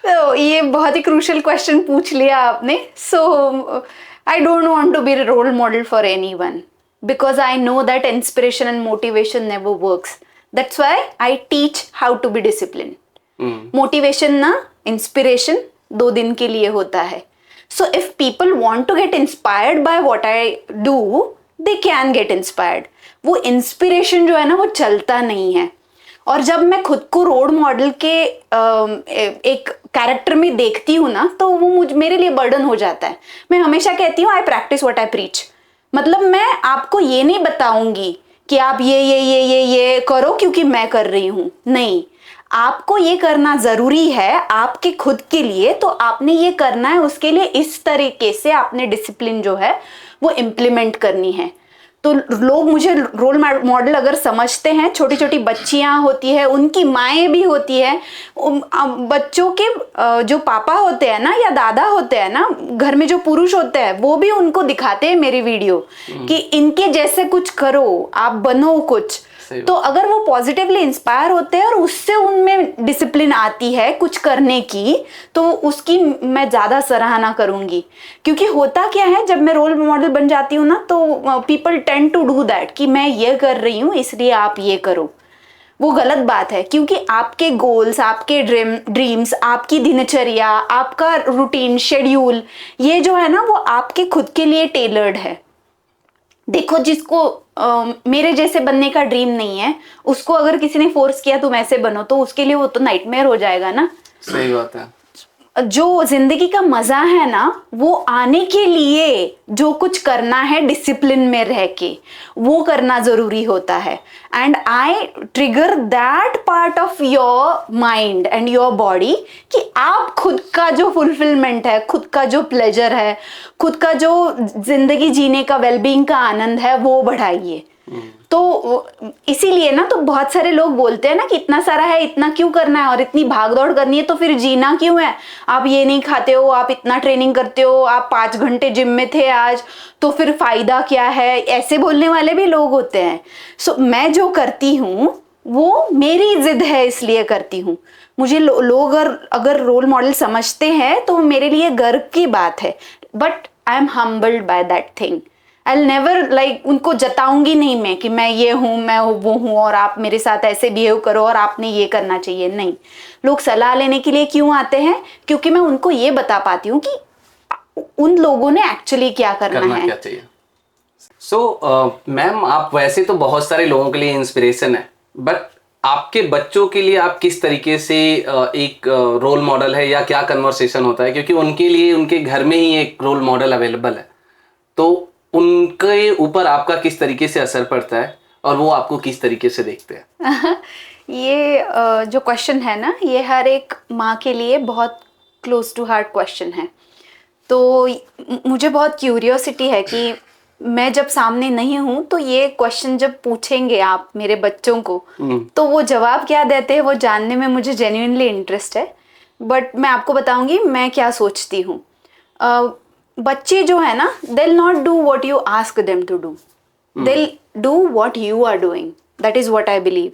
तो ये बहुत ही क्रूशियल क्वेश्चन पूछ लिया आपने। सो I don't want to be a role model for anyone because I know that inspiration and motivation never works. That's why I teach how to be disciplined. Motivation na, inspiration 2 दिन के लिए होता है. So if people want to get inspired by what I do, they can get inspired. वो inspiration जो है ना वो चलता नहीं है. और जब मैं खुद को रोल मॉडल के एक कैरेक्टर में देखती हूँ ना, तो वो मेरे लिए बर्डन हो जाता है. मैं हमेशा कहती हूँ आई प्रैक्टिस व्हाट आई प्रीच. मतलब मैं आपको ये नहीं बताऊंगी कि आप ये करो क्योंकि मैं कर रही हूँ. नहीं, आपको ये करना जरूरी है आपके खुद के लिए, तो आपने ये करना है. उसके लिए इस तरीके से आपने डिसिप्लिन जो है वो इम्प्लीमेंट करनी है. तो लोग मुझे रोल मॉडल अगर समझते हैं, छोटी छोटी बच्चियां होती है, उनकी माएँ भी होती है, बच्चों के जो पापा होते हैं ना या दादा होते हैं ना, घर में जो पुरुष होते हैं, वो भी उनको दिखाते हैं मेरी वीडियो कि इनके जैसे कुछ करो, आप बनो कुछ. तो अगर वो पॉजिटिवली इंस्पायर होते हैं और उससे उनमें डिसिप्लिन आती है कुछ करने की, तो उसकी मैं ज़्यादा सराहना करूँगी. क्योंकि होता क्या है, जब मैं रोल मॉडल बन जाती हूँ ना, तो people tend to do that कि मैं ये कर रही हूँ इसलिए आप ये करो. वो गलत बात है, क्योंकि आपके गोल्स, आपके ड्रीम्स, आपकी दिनचर्या, आपका रूटीन शेड्यूल, ये जो है ना वो आपके खुद के लिए टेलर्ड है. देखो, जिसको मेरे जैसे बनने का ड्रीम नहीं है, उसको अगर किसी ने फोर्स किया तुम ऐसे बनो, तो उसके लिए वो तो नाइटमेयर हो जाएगा ना. सही बात है. जो जिंदगी का मजा है ना, वो आने के लिए जो कुछ करना है डिसिप्लिन में रह के, वो करना जरूरी होता है. And I trigger that part of your mind and your body कि आप खुद का जो फुलफिलमेंट है, खुद का जो प्लेजर है, खुद का जो जिंदगी जीने का वेलबींग का आनंद है, वो बढ़ाइए. तो इसीलिए ना, तो बहुत सारे लोग बोलते हैं ना कि इतना सारा है, इतना क्यों करना है और इतनी भागदौड़ करनी है, तो फिर जीना क्यों है. आप ये नहीं खाते हो, आप इतना ट्रेनिंग करते हो, आप 5 घंटे जिम में थे आज, तो फिर फायदा क्या है. ऐसे बोलने वाले भी लोग होते हैं. सो मैं जो करती हूँ वो मेरी जिद है, इसलिए करती हूँ. मुझे लोग अगर रोल मॉडल समझते हैं तो मेरे लिए गर्व की बात है. But I am humbled by that thing. I'll never like उनको जताऊंगी नहीं मैं कि मैं ये हूँ, मैं वो हूँ और आप मेरे साथ ऐसे बिहेव करो और आपने ये करना चाहिए. नहीं, लोग सलाह लेने के लिए क्यों आते हैं? क्योंकि मैं उनको ये बता पाती हूँ कि उन लोगों ने एक्चुअली क्या करना है. क्या चाहिए. सो मैम, आप वैसे तो बहुत सारे लोगों के लिए इंस्पिरेशन है, बट आपके बच्चों के लिए आप किस तरीके से एक रोल मॉडल है, या क्या कन्वर्सेशन होता है? क्योंकि उनके लिए उनके घर में ही एक रोल मॉडल अवेलेबल है, तो उनके ऊपर आपका किस तरीके से असर पड़ता है और वो आपको किस तरीके से देखते हैं? ये जो क्वेश्चन है ना, ये हर एक माँ के लिए बहुत क्लोज टू हार्ट क्वेश्चन है. तो मुझे बहुत क्यूरियोसिटी है कि मैं जब सामने नहीं हूँ तो ये क्वेश्चन जब पूछेंगे आप मेरे बच्चों को, तो वो जवाब क्या देते हैं वो जानने में मुझे जेन्युइनली इंटरेस्ट है. बट मैं आपको बताऊंगी मैं क्या सोचती हूँ. बच्चे जो है ना, they'll not do what you ask them to do. They'll do what you are doing. That is what I believe.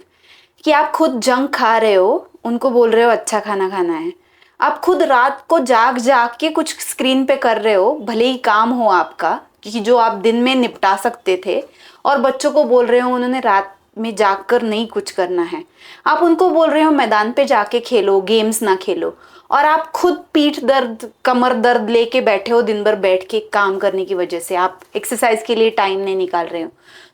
कि आप खुद जंक खा रहे हो, उनको बोल रहे हो अच्छा खाना खाना है. आप खुद रात को जाग के कुछ स्क्रीन पे कर रहे हो, भले ही काम हो आपका कि जो आप दिन में निपटा सकते थे, और बच्चों को बोल रहे हो उन्होंने रात में जाग कर नहीं कुछ करना है. आप उनको बोल रहे हो मैदान पे जाके खेलो, गेम्स ना खेलो, और आप खुद पीठ दर्द, कमर दर्द लेके बैठे हो दिन भर बैठ के काम करने की वजह से, आप एक्सरसाइज के लिए टाइम नहीं निकाल रहे हो.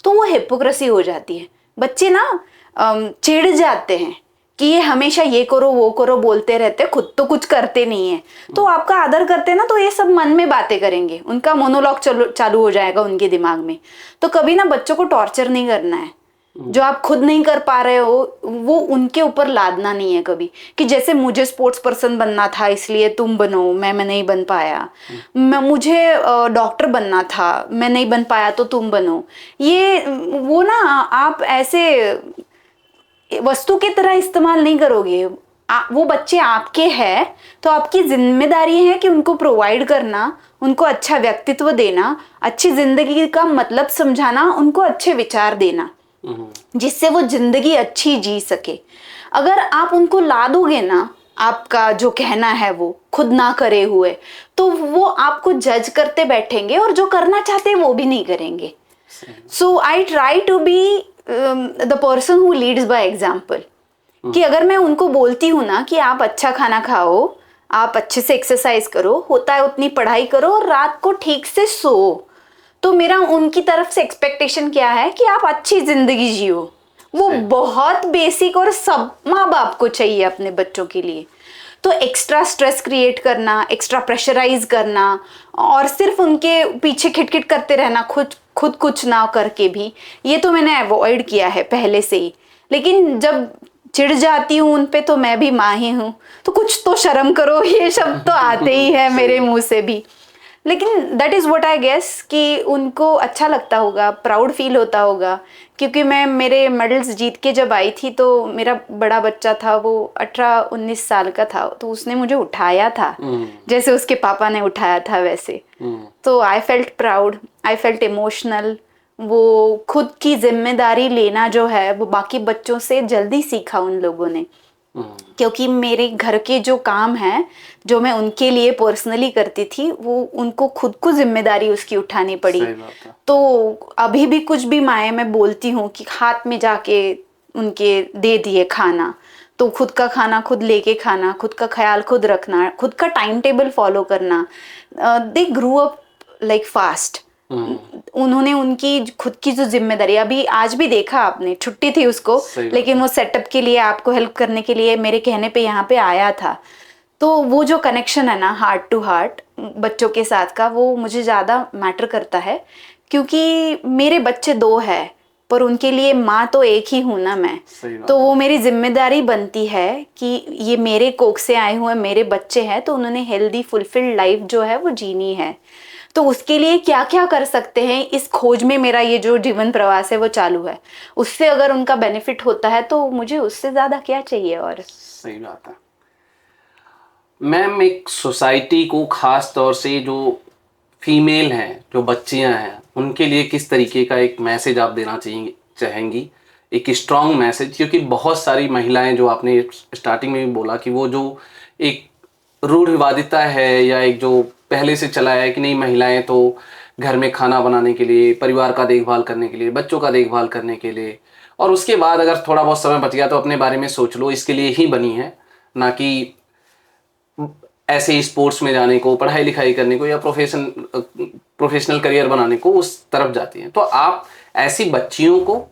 तो वो हिपोक्रेसी हो जाती है. बच्चे ना चिढ़ जाते हैं कि ये हमेशा ये करो वो करो बोलते रहते, खुद तो कुछ करते नहीं है. तो आपका आदर करते ना, तो ये सब मन में बातें करेंगे, उनका मोनोलॉग चालू हो जाएगा उनके दिमाग में. तो कभी ना बच्चों को टॉर्चर नहीं करना है. जो आप खुद नहीं कर पा रहे हो वो उनके ऊपर लादना नहीं है कभी, कि जैसे मुझे स्पोर्ट्स पर्सन बनना था इसलिए तुम बनो, मैं नहीं बन पाया. मुझे डॉक्टर बनना था, मैं नहीं बन पाया तो तुम बनो. ये वो ना, आप ऐसे वस्तु की तरह इस्तेमाल नहीं करोगे. वो बच्चे आपके हैं, तो आपकी जिम्मेदारी है कि उनको प्रोवाइड करना, उनको अच्छा व्यक्तित्व देना, अच्छी जिंदगी का मतलब समझाना, उनको अच्छे विचार देना, जिससे वो जिंदगी अच्छी जी सके. अगर आप उनको ला दोगे ना, आपका जो कहना है वो खुद ना करे हुए, तो वो आपको जज करते बैठेंगे और जो करना चाहते हैं वो भी नहीं करेंगे. So I try to be the person who leads by example. कि अगर मैं उनको बोलती हूँ ना कि आप अच्छा खाना खाओ, आप अच्छे से एक्सरसाइज करो, होता है उतनी पढ़ाई करो और रात को ठीक से सो। तो मेरा उनकी तरफ से एक्सपेक्टेशन क्या है कि आप अच्छी जिंदगी जियो। वो बहुत बेसिक और सब माँ बाप को चाहिए अपने बच्चों के लिए। तो एक्स्ट्रा स्ट्रेस क्रिएट करना, एक्स्ट्रा प्रेशराइज करना और सिर्फ उनके पीछे खिटखिट करते रहना खुद कुछ ना करके भी, ये तो मैंने अवॉइड किया है पहले से ही। लेकिन जब चिढ़ जाती हूँ उन पे, तो मैं भी माँ ही हूँ, तो कुछ तो शर्म करो, ये शब्द तो आते ही है मेरे मुंह से भी। लेकिन that is what I guess कि उनको अच्छा लगता होगा, प्राउड फील होता होगा। क्योंकि मैं मेरे मेडल्स जीत के जब आई थी तो मेरा बड़ा बच्चा था, वो 18-19 साल का था, तो उसने मुझे उठाया था जैसे उसके पापा ने उठाया था वैसे। तो I felt proud, I felt emotional. वो खुद की जिम्मेदारी लेना जो है वो बाकी बच्चों से जल्दी सीखा उन लोगों ने। क्योंकि मेरे घर के जो काम है जो मैं उनके लिए पर्सनली करती थी, वो उनको खुद को जिम्मेदारी उसकी उठानी पड़ी। तो अभी भी कुछ भी माए मैं बोलती हूँ कि हाथ में जाके उनके दे दिए खाना, तो खुद का खाना खुद लेके खाना, खुद का ख्याल खुद रखना, खुद का टाइम टेबल फॉलो करना। दे ग्रू अप लाइक फास्ट। उन्होंने उनकी खुद की जो जिम्मेदारी, अभी आज भी देखा आपने, छुट्टी थी उसको, लेकिन वो सेटअप के लिए, आपको हेल्प करने के लिए मेरे कहने पे यहाँ पे आया था। तो वो जो कनेक्शन है ना हार्ट टू हार्ट बच्चों के साथ का, वो मुझे ज़्यादा मैटर करता है। क्योंकि मेरे बच्चे 2 हैं पर उनके लिए माँ तो एक ही हूँ ना मैं। तो वो मेरी जिम्मेदारी बनती है कि ये मेरे कोख से आए हुए मेरे बच्चे हैं, तो उन्होंने हेल्दी फुलफिल्ड लाइफ जो है वो जीनी है। तो उसके लिए क्या क्या कर सकते हैं, इस खोज में मेरा ये जो जीवन प्रवास है वो चालू है। उससे अगर उनका बेनिफिट होता है तो मुझे उससे ज्यादा क्या चाहिए। और सही बात है मैम। एक सोसाइटी को खास तौर से जो फीमेल हैं, जो बच्चियां हैं, उनके लिए किस तरीके का एक मैसेज आप देना चाहेंगी, एक स्ट्रॉन्ग मैसेज? क्योंकि बहुत सारी महिलाएं, जो आपने स्टार्टिंग में भी बोला कि वो जो एक रूढ़िवादिता है या एक जो पहले से चला है कि नहीं, महिलाएं तो घर में खाना बनाने के लिए, परिवार का देखभाल करने के लिए, बच्चों का देखभाल करने के लिए, और उसके बाद अगर थोड़ा बहुत समय बच गया तो अपने बारे में सोच लो, इसके लिए ही बनी है, ना कि ऐसे ही स्पोर्ट्स में जाने को, पढ़ाई लिखाई करने को या प्रोफेशनल करियर बनाने को उस तरफ जाती हैं। तो आप ऐसी बच्चियों को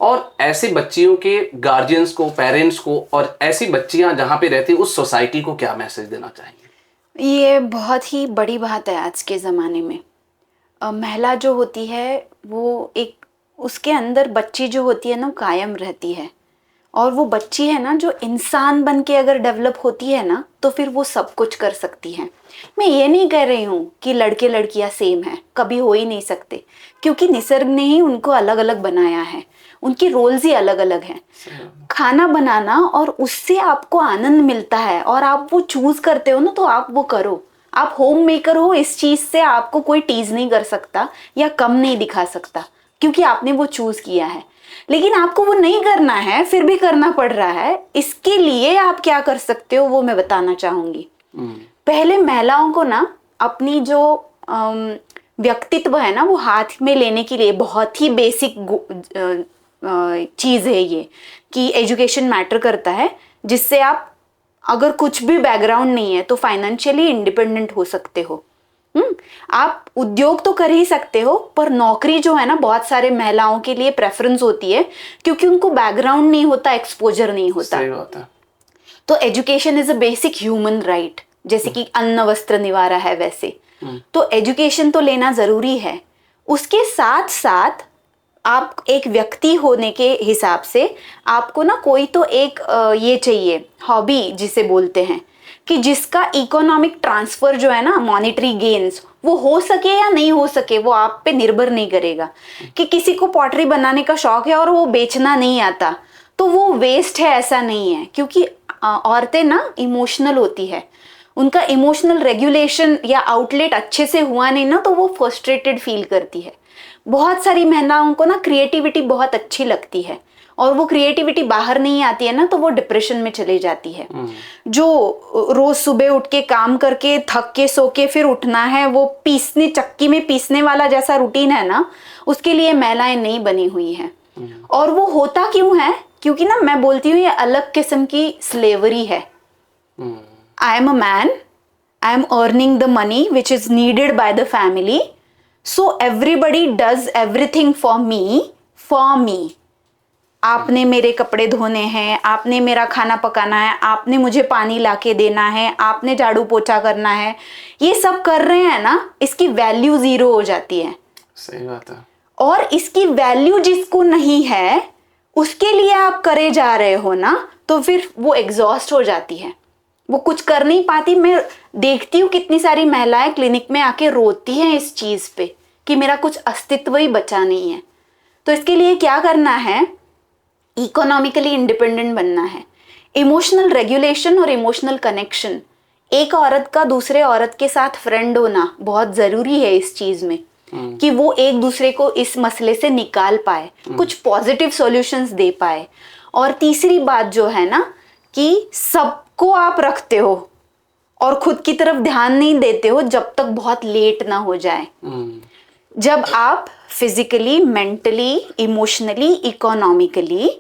और ऐसे बच्चियों के गार्जियंस को, पेरेंट्स को, और ऐसी बच्चियां जहाँ पे रहती हैं उस सोसाइटी को क्या मैसेज देना चाहेंगे? ये बहुत ही बड़ी बात है आज के ज़माने में। महिला जो होती है वो एक, उसके अंदर बच्ची जो होती है ना कायम रहती है। और वो बच्ची है ना जो इंसान बन के अगर डेवलप होती है ना, तो फिर वो सब कुछ कर सकती है। मैं ये नहीं कह रही हूँ कि लड़के लड़कियाँ सेम हैं, कभी हो ही नहीं सकते, क्योंकि निसर्ग ने ही उनको अलग अलग बनाया है, उनके रोल्स ही अलग अलग हैं। खाना बनाना और उससे आपको आनंद मिलता है और आप वो चूज करते हो ना, तो आप वो करो। आप होम मेकर हो, इस चीज से आपको कोई टीज नहीं कर सकता या कम नहीं दिखा सकता, क्योंकि आपने वो चूज किया है। लेकिन आपको वो नहीं करना है, फिर भी करना पड़ रहा है। इसके लिए आप क्या कर सकते हो वो मैं बताना चाहूंगी। पहले महिलाओं को ना अपनी जो व्यक्तित्व है ना वो हाथ में लेने के लिए बहुत ही बेसिक चीज़ है ये, कि एजुकेशन मैटर करता है, जिससे आप अगर कुछ भी बैकग्राउंड नहीं है तो फाइनेंशियली इंडिपेंडेंट हो सकते हो। आप उद्योग तो कर ही सकते हो, पर नौकरी जो है ना बहुत सारे महिलाओं के लिए प्रेफरेंस होती है, क्योंकि उनको बैकग्राउंड नहीं होता, एक्सपोजर नहीं होता। सही बात है। तो education is a basic human right, जैसे कि अन्न वस्त्र निवारा है वैसे। तो एजुकेशन तो लेना जरूरी है। उसके साथ साथ आप एक व्यक्ति होने के हिसाब से आपको ना कोई तो एक ये चाहिए, हॉबी जिसे बोलते हैं, कि जिसका इकोनॉमिक ट्रांसफर जो है ना, मॉनेटरी गेन्स, वो हो सके या नहीं हो सके वो आप पे निर्भर नहीं करेगा। कि किसी को पॉटरी बनाने का शौक है और वो बेचना नहीं आता, तो वो वेस्ट है, ऐसा नहीं है। क्योंकि औरतें ना इमोशनल होती है, उनका इमोशनल रेगुलेशन या आउटलेट अच्छे से हुआ नहीं ना, तो वो फ्रस्ट्रेटेड फील करती है। बहुत सारी महिलाओं को ना क्रिएटिविटी बहुत अच्छी लगती है, और वो क्रिएटिविटी बाहर नहीं आती है ना, तो वो डिप्रेशन में चली जाती है। जो रोज सुबह उठ के काम करके थक के सो के फिर उठना है, वो पीसने, चक्की में पीसने वाला जैसा रूटीन है ना, उसके लिए महिलाएं नहीं बनी हुई हैं। और वो होता क्यों है? क्योंकि ना मैं बोलती हूँ ये अलग किस्म की स्लेवरी है। I am a man, I am earning the money which is needed by the family, so everybody does everything for me. आपने मेरे कपड़े धोने हैं, आपने मेरा खाना पकाना है, आपने मुझे पानी लाके देना है, आपने झाड़ू पोछा करना है, ये सब कर रहे हैं ना, इसकी वैल्यू 0 हो जाती है। सही बात है। और इसकी वैल्यू जिसको नहीं है उसके लिए आप करे जा रहे हो ना, तो फिर वो एग्जॉस्ट हो जाती है, वो कुछ कर नहीं पाती। मैं देखती हूँ कितनी सारी महिलाएं क्लिनिक में आके रोती हैं इस चीज पे कि मेरा कुछ अस्तित्व ही बचा नहीं है। तो इसके लिए क्या करना है, इकोनॉमिकली इंडिपेंडेंट बनना है। इमोशनल रेगुलेशन और इमोशनल कनेक्शन, एक औरत का दूसरे औरत के साथ फ्रेंड होना बहुत जरूरी है इस चीज में, कि वो एक दूसरे को इस मसले से निकाल पाए, कुछ पॉजिटिव सॉल्यूशंस दे पाए। और तीसरी बात जो है ना, कि सबको आप रखते हो और खुद की तरफ ध्यान नहीं देते हो जब तक बहुत लेट ना हो जाए। जब आप physically, mentally, emotionally, economically,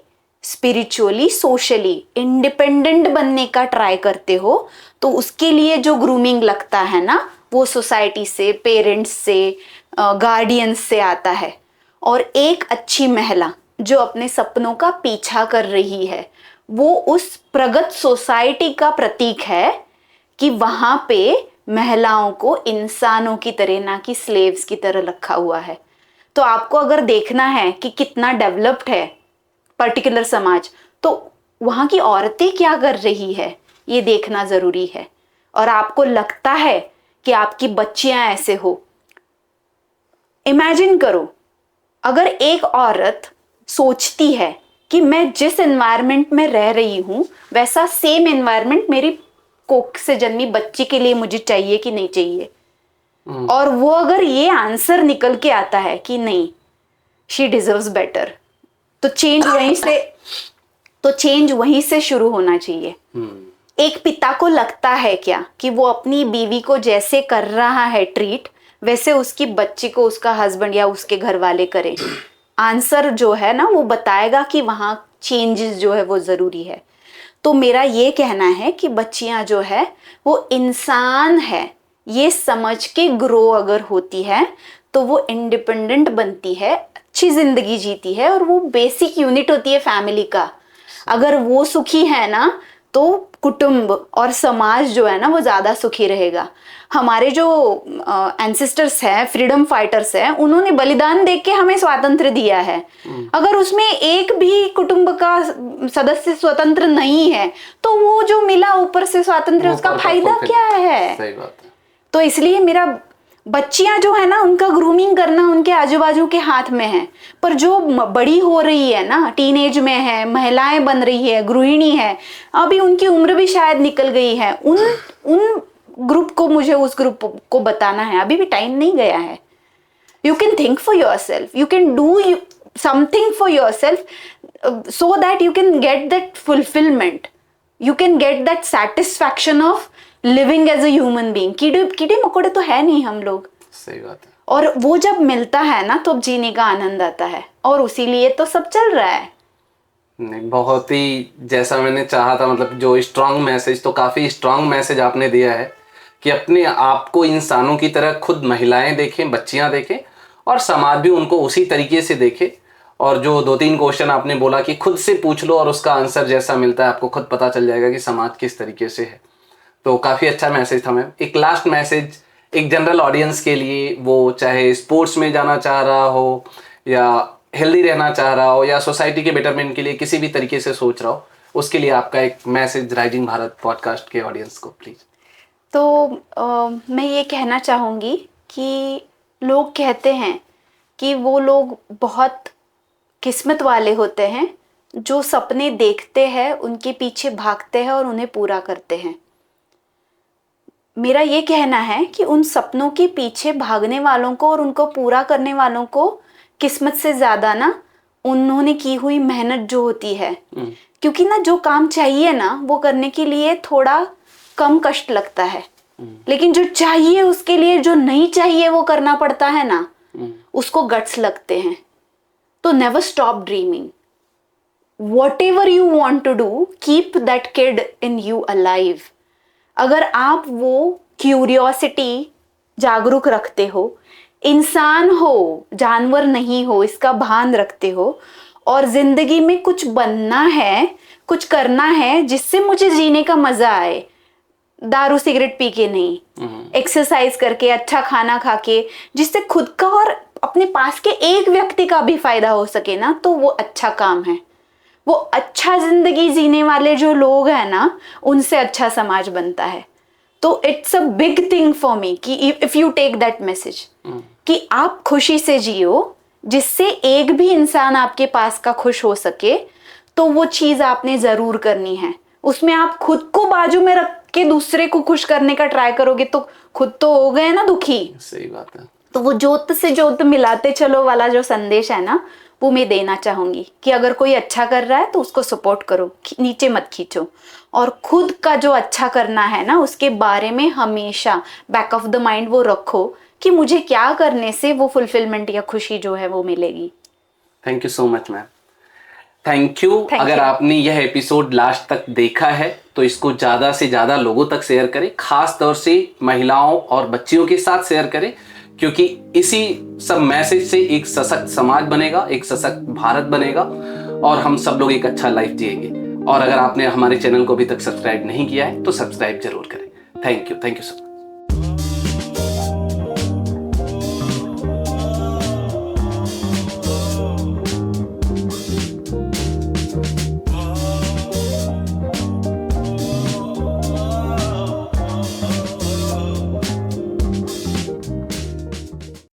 spiritually, socially independent बनने का ट्राई करते हो, तो उसके लिए जो ग्रूमिंग लगता है ना, वो सोसाइटी से, पेरेंट्स से, गार्डियंस से आता है। और एक अच्छी महिला जो अपने सपनों का पीछा कर रही है, वो उस प्रगत सोसाइटी का प्रतीक है कि वहां पे महिलाओं को इंसानों की तरह, ना कि स्लेव्स की तरह रखा हुआ है। तो आपको अगर देखना है कि कितना डेवलप्ड है पर्टिकुलर समाज, तो वहां की औरतें क्या कर रही है ये देखना जरूरी है। और आपको लगता है कि आपकी बच्चियां ऐसे हो, इमेजिन करो, अगर एक औरत सोचती है कि मैं जिस एनवायरनमेंट में रह रही हूं वैसा सेम एनवायरनमेंट मेरी कोख से जन्मी बच्ची के लिए मुझे चाहिए कि नहीं चाहिए, और वो अगर ये आंसर निकल के आता है कि नहीं, शी डिजर्व्स बेटर, तो चेंज वहीं से शुरू होना चाहिए। एक पिता को लगता है क्या कि वो अपनी बीवी को जैसे कर रहा है ट्रीट, वैसे उसकी बच्ची को उसका हस्बैंड या उसके घर वाले करें? आंसर जो है ना, वो बताएगा कि वहां चेंजेस जो है वो जरूरी है। तो मेरा ये कहना है कि बच्चियां जो है वो इंसान है, ये समझ के ग्रो अगर होती है तो वो इंडिपेंडेंट बनती है, अच्छी जिंदगी जीती है, और वो बेसिक यूनिट होती है फैमिली का। अगर वो सुखी है ना, तो कुटुंब और समाज जो है ना वो ज्यादा सुखी रहेगा। हमारे जो एंसेस्टर्स हैं, फ्रीडम फाइटर्स हैं, उन्होंने बलिदान देके हमें स्वातंत्र्य दिया है। अगर उसमें एक भी कुटुंब का सदस्य स्वतंत्र नहीं है, तो वो जो मिला ऊपर से स्वातंत्र्य, उसका फायदा क्या है? सही बात है। तो इसलिए मेरा बच्चियां जो है ना, उनका ग्रूमिंग करना उनके आजू बाजू के हाथ में है। पर जो बड़ी हो रही है ना, टीनेज में है, महिलाएं बन रही है, गृहिणी है, अभी उनकी उम्र भी शायद निकल गई है, उन ग्रुप को, मुझे उस ग्रुप को बताना है, अभी भी टाइम नहीं गया है। You can think for yourself, you can do something for yourself, so that you can get that fulfilment, you can get that satisfaction of living as a human being. कीड़े मकोड़े तो है नहीं हम लोग। सही बात है। और वो जब मिलता है ना, तो जीने का आनंद आता है, और उसी लिए तो सब चल रहा है। नहीं, बहुत ही जैसा मैंने चाहा था, मतलब जो स्ट्रांग मैसेज, तो काफी स्ट्रांग मैसेज आपने दिया है कि अपने आप को इंसानों की तरह खुद महिलाएं देखें, बच्चियां देखें, और समाज भी उनको उसी तरीके से देखे। और जो 2-3 क्वेश्चन आपने बोला कि खुद से पूछ लो और उसका आंसर जैसा मिलता है आपको खुद पता चल जाएगा कि समाज किस तरीके से है। तो काफ़ी अच्छा मैसेज था मैम। एक लास्ट मैसेज एक जनरल ऑडियंस के लिए, वो चाहे स्पोर्ट्स में जाना चाह रहा हो, या हेल्दी रहना चाह रहा हो, या सोसाइटी के बेटरमेंट के लिए किसी भी तरीके से सोच रहा हो, उसके लिए आपका एक मैसेज राइजिंग भारत पॉडकास्ट के ऑडियंस को प्लीज़। तो मैं ये कहना चाहूँगी कि लोग कहते हैं कि वो लोग बहुत किस्मत वाले होते हैं जो सपने देखते हैं, उनके पीछे भागते हैं और उन्हें पूरा करते हैं। मेरा ये कहना है कि उन सपनों के पीछे भागने वालों को और उनको पूरा करने वालों को किस्मत से ज्यादा ना उन्होंने की हुई मेहनत जो होती है, क्योंकि ना जो काम चाहिए ना वो करने के लिए थोड़ा कम कष्ट लगता है, लेकिन जो चाहिए उसके लिए जो नहीं चाहिए वो करना पड़ता है ना, उसको गट्स लगते हैं। तो never stop dreaming, whatever you want to do, keep that kid in you alive. अगर आप वो क्यूरियोसिटी जागरूक रखते हो, इंसान हो जानवर नहीं हो इसका भान रखते हो, और जिंदगी में कुछ बनना है, कुछ करना है जिससे मुझे जीने का मजा आए, दारू सिगरेट पी के नहीं, एक्सरसाइज करके, अच्छा खाना खा के, जिससे खुद का और अपने पास के एक व्यक्ति का भी फायदा हो सके ना, तो वो अच्छा काम है। वो अच्छा जिंदगी जीने वाले जो लोग हैं ना, उनसे अच्छा समाज बनता है। तो it's a big thing for me कि if you take that message कि आप खुशी से जियो, जिससे एक भी इंसान आपके पास का खुश हो सके, तो वो चीज आपने जरूर करनी है। उसमें आप खुद को बाजू में रख के दूसरे को खुश करने का ट्राई करोगे तो खुद तो हो गए ना दुखी। सही बात है। तो वो जोत से जोत मिलाते चलो वाला जो संदेश है ना, वो मैं देना चाहूंगी कि अगर कोई अच्छा कर रहा है तो उसको सपोर्ट करो, नीचे मत खींचो, और खुद का जो अच्छा करना है ना उसके बारे में हमेशा बैक ऑफ द माइंड वो रखो कि मुझे क्या करने से वो फुलफिलमेंट या खुशी जो है वो मिलेगी। Thank you so much ma'am, thank you. अगर आपने यह एपिसोड लास्ट तक देखा है तो इसको ज़्यादा से ज़्यादा लोगों तक शेयर करें, खास तौर से महिलाओं और बच्चियों के साथ शेयर करें, क्योंकि इसी सब मैसेज से एक सशक्त समाज बनेगा, एक सशक्त भारत बनेगा और हम सब लोग एक अच्छा लाइफ जिएंगे। और अगर आपने हमारे चैनल को अभी तक सब्सक्राइब नहीं किया है तो सब्सक्राइब जरूर करें। Thank you so much.